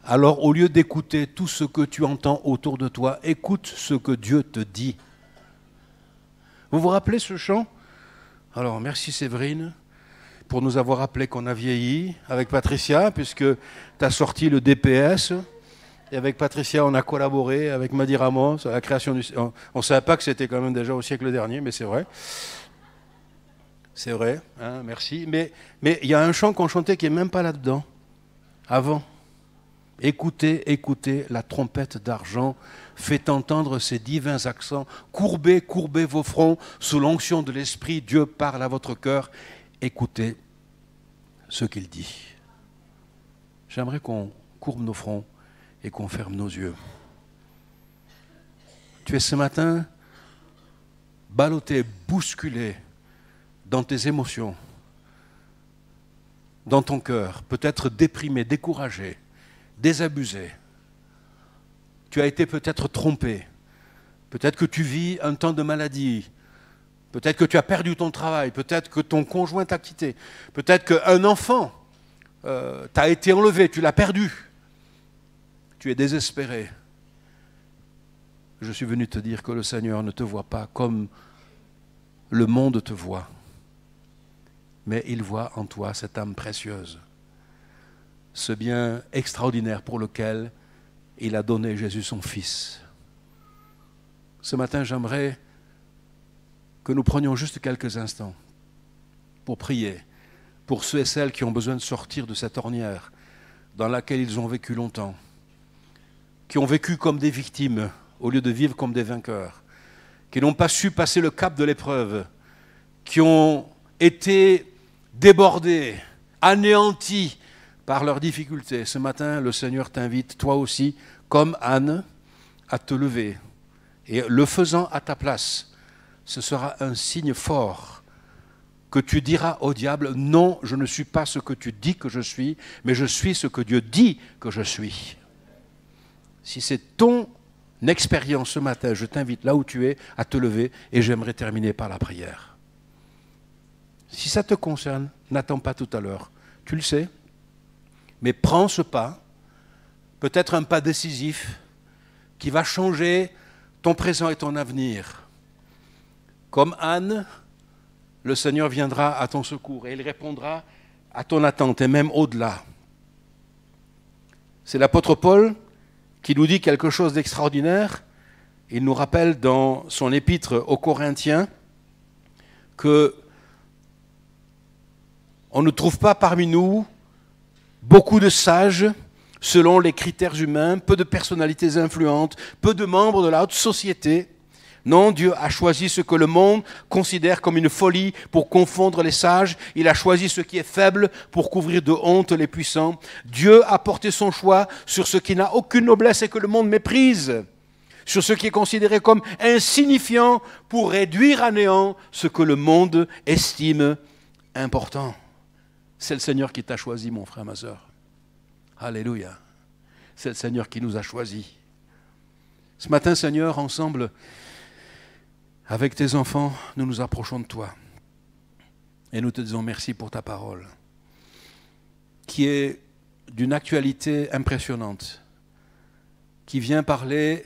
S3: Alors, au lieu d'écouter tout ce que tu entends autour de toi, écoute ce que Dieu te dit. Vous vous rappelez ce chant ? Alors, merci Séverine pour nous avoir rappelé qu'on a vieilli avec Patricia, puisque tu as sorti le DPS. Et avec Patricia, on a collaboré avec Madi Ramos à la création du... On ne savait pas que c'était quand même déjà au siècle dernier, mais c'est vrai. C'est vrai, hein, merci. Mais il y a un chant qu'on chantait qui n'est même pas là-dedans. Avant. Écoutez, écoutez la trompette d'argent, fait entendre ses divins accents. Courbez, courbez vos fronts, sous l'onction de l'Esprit, Dieu parle à votre cœur. Écoutez ce qu'il dit. J'aimerais qu'on courbe nos fronts et qu'on ferme nos yeux. Tu es ce matin ballotté, bousculé dans tes émotions, dans ton cœur, peut-être déprimé, découragé, désabusé. Tu as été peut-être trompé. Peut-être que tu vis un temps de maladie. Peut-être que tu as perdu ton travail. Peut-être que ton conjoint t'a quitté. Peut-être qu'un enfant t'a été enlevé, tu l'as perdu. Tu es désespéré. Je suis venu te dire que le Seigneur ne te voit pas comme le monde te voit, mais il voit en toi cette âme précieuse, ce bien extraordinaire pour lequel il a donné Jésus son Fils. Ce matin, j'aimerais que nous prenions juste quelques instants pour prier pour ceux et celles qui ont besoin de sortir de cette ornière dans laquelle ils ont vécu longtemps, qui ont vécu comme des victimes au lieu de vivre comme des vainqueurs, qui n'ont pas su passer le cap de l'épreuve, qui ont été débordés, anéantis par leurs difficultés. Ce matin, le Seigneur t'invite, toi aussi, comme Anne, à te lever. Et le faisant à ta place, ce sera un signe fort que tu diras au diable, non, je ne suis pas ce que tu dis que je suis, mais je suis ce que Dieu dit que je suis. Si c'est ton expérience ce matin, je t'invite là où tu es à te lever et j'aimerais terminer par la prière. Si ça te concerne, n'attends pas tout à l'heure. Tu le sais, mais prends ce pas, peut-être un pas décisif qui va changer ton présent et ton avenir. Comme Anne, le Seigneur viendra à ton secours et il répondra à ton attente et même au-delà. C'est l'apôtre Paul qui nous dit quelque chose d'extraordinaire. Il nous rappelle dans son épître aux Corinthiens que on ne trouve pas parmi nous beaucoup de sages selon les critères humains, peu de personnalités influentes, peu de membres de la haute société. Non, Dieu a choisi ce que le monde considère comme une folie pour confondre les sages. Il a choisi ce qui est faible pour couvrir de honte les puissants. Dieu a porté son choix sur ce qui n'a aucune noblesse et que le monde méprise, sur ce qui est considéré comme insignifiant pour réduire à néant ce que le monde estime important. C'est le Seigneur qui t'a choisi, mon frère, ma sœur. Alléluia. C'est le Seigneur qui nous a choisis. Ce matin, Seigneur, ensemble, avec tes enfants, nous nous approchons de toi. Et nous te disons merci pour ta parole, qui est d'une actualité impressionnante. qui vient parler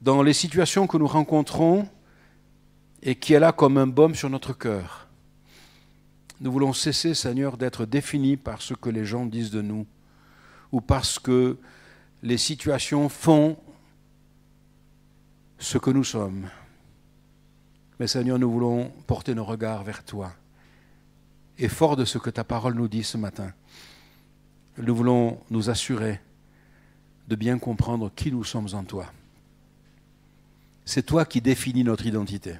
S3: dans les situations que nous rencontrons et qui est là comme un baume sur notre cœur. Nous voulons cesser, Seigneur, d'être définis par ce que les gens disent de nous ou parce que les situations font ce que nous sommes. Mais Seigneur, nous voulons porter nos regards vers toi. Et fort de ce que ta parole nous dit ce matin, nous voulons nous assurer de bien comprendre qui nous sommes en toi. C'est toi qui définis notre identité.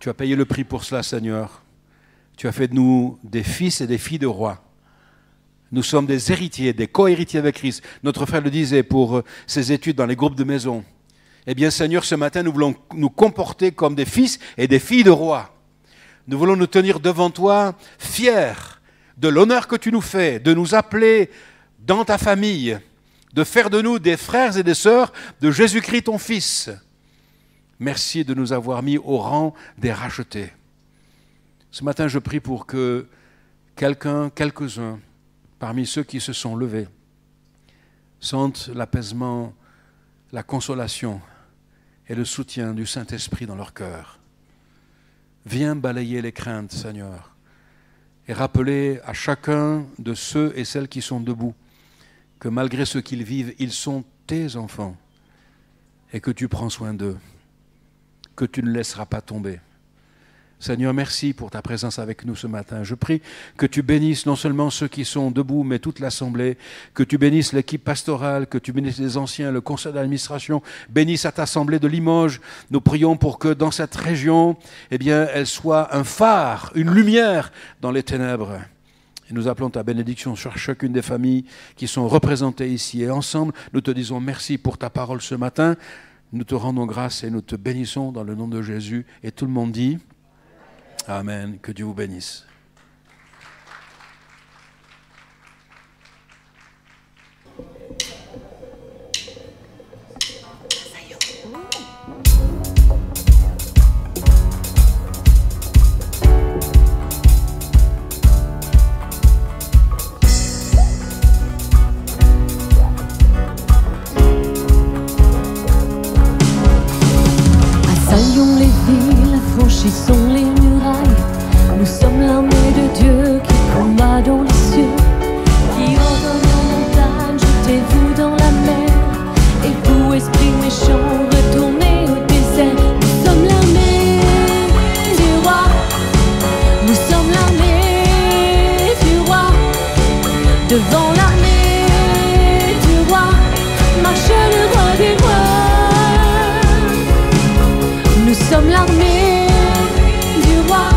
S3: Tu as payé le prix pour cela, Seigneur. Tu as fait de nous des fils et des filles de rois. Nous sommes des héritiers, des co-héritiers avec Christ. Notre frère le disait pour ses études dans les groupes de maison. Eh bien, Seigneur, ce matin, nous voulons nous comporter comme des fils et des filles de rois. Nous voulons nous tenir devant toi fiers de l'honneur que tu nous fais, de nous appeler dans ta famille, de faire de nous des frères et des sœurs de Jésus-Christ, ton Fils. Merci de nous avoir mis au rang des rachetés. Ce matin, je prie pour que quelques-uns, parmi ceux qui se sont levés, sentent l'apaisement, la consolation et le soutien du Saint-Esprit dans leur cœur. Viens balayer les craintes, Seigneur, et rappeler à chacun de ceux et celles qui sont debout que malgré ce qu'ils vivent, ils sont tes enfants et que tu prends soin d'eux, que tu ne laisseras pas tomber. Seigneur, merci pour ta présence avec nous ce matin. Je prie que tu bénisses non seulement ceux qui sont debout, mais toute l'Assemblée, que tu bénisses l'équipe pastorale, que tu bénisses les anciens, le conseil d'administration, bénisse cette Assemblée de Limoges. Nous prions pour que dans cette région, eh bien, elle soit un phare, une lumière dans les ténèbres. Et nous appelons ta bénédiction sur chacune des familles qui sont représentées ici. Et ensemble, nous te disons merci pour ta parole ce matin. Nous te rendons grâce et nous te bénissons dans le nom de Jésus. Et tout le monde dit Amen. Que Dieu vous bénisse.
S1: Assaillons les villes, franchissons les murailles. Nous sommes l'armée de Dieu qui combat dans les cieux, qui ordonne en montagne, jetez-vous dans la mer. Et vous, esprits méchants, retournez au désert. Nous sommes l'armée du roi. Nous sommes l'armée du roi. Devant l'armée du roi, marche le roi des rois. Nous sommes l'armée du roi.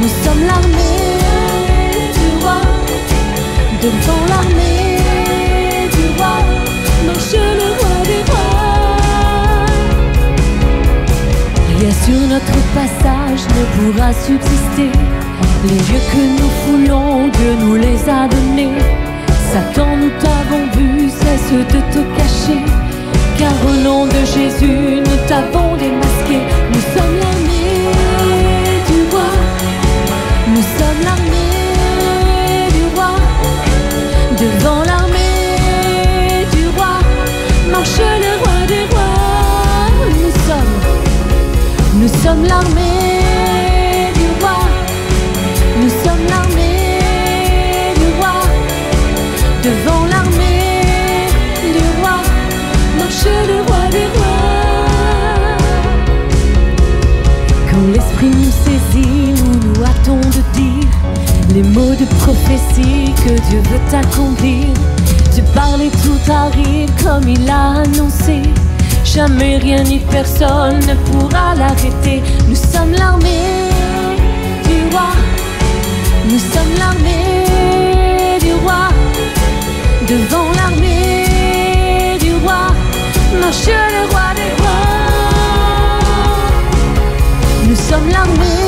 S1: Nous sommes l'armée du roi. Devant l'armée du roi, marche le roi des rois. Rien sur notre passage ne pourra subsister. Les lieux que nous foulons, Dieu nous les a donnés. Satan, nous t'avons vu, cesse de te cacher. Car au nom de Jésus, nous t'avons démasqué. Nous sommes l'armée du roi. Nous sommes l'armée du roi. Devant l'armée du roi, marche le roi des rois. Nous sommes l'armée du roi. Nous sommes l'armée du roi. Devant l'armée du roi, marche le roi des rois. Quand l'esprit nous saisit, nous hâtons de dire les mots de prophétie que Dieu veut accomplir. Dieu parle et tout arrive comme il a annoncé. Jamais rien ni personne ne pourra l'arrêter. Nous sommes l'armée du roi. Nous sommes l'armée du roi. Devant l'armée du roi, marche le roi des rois. Nous sommes l'armée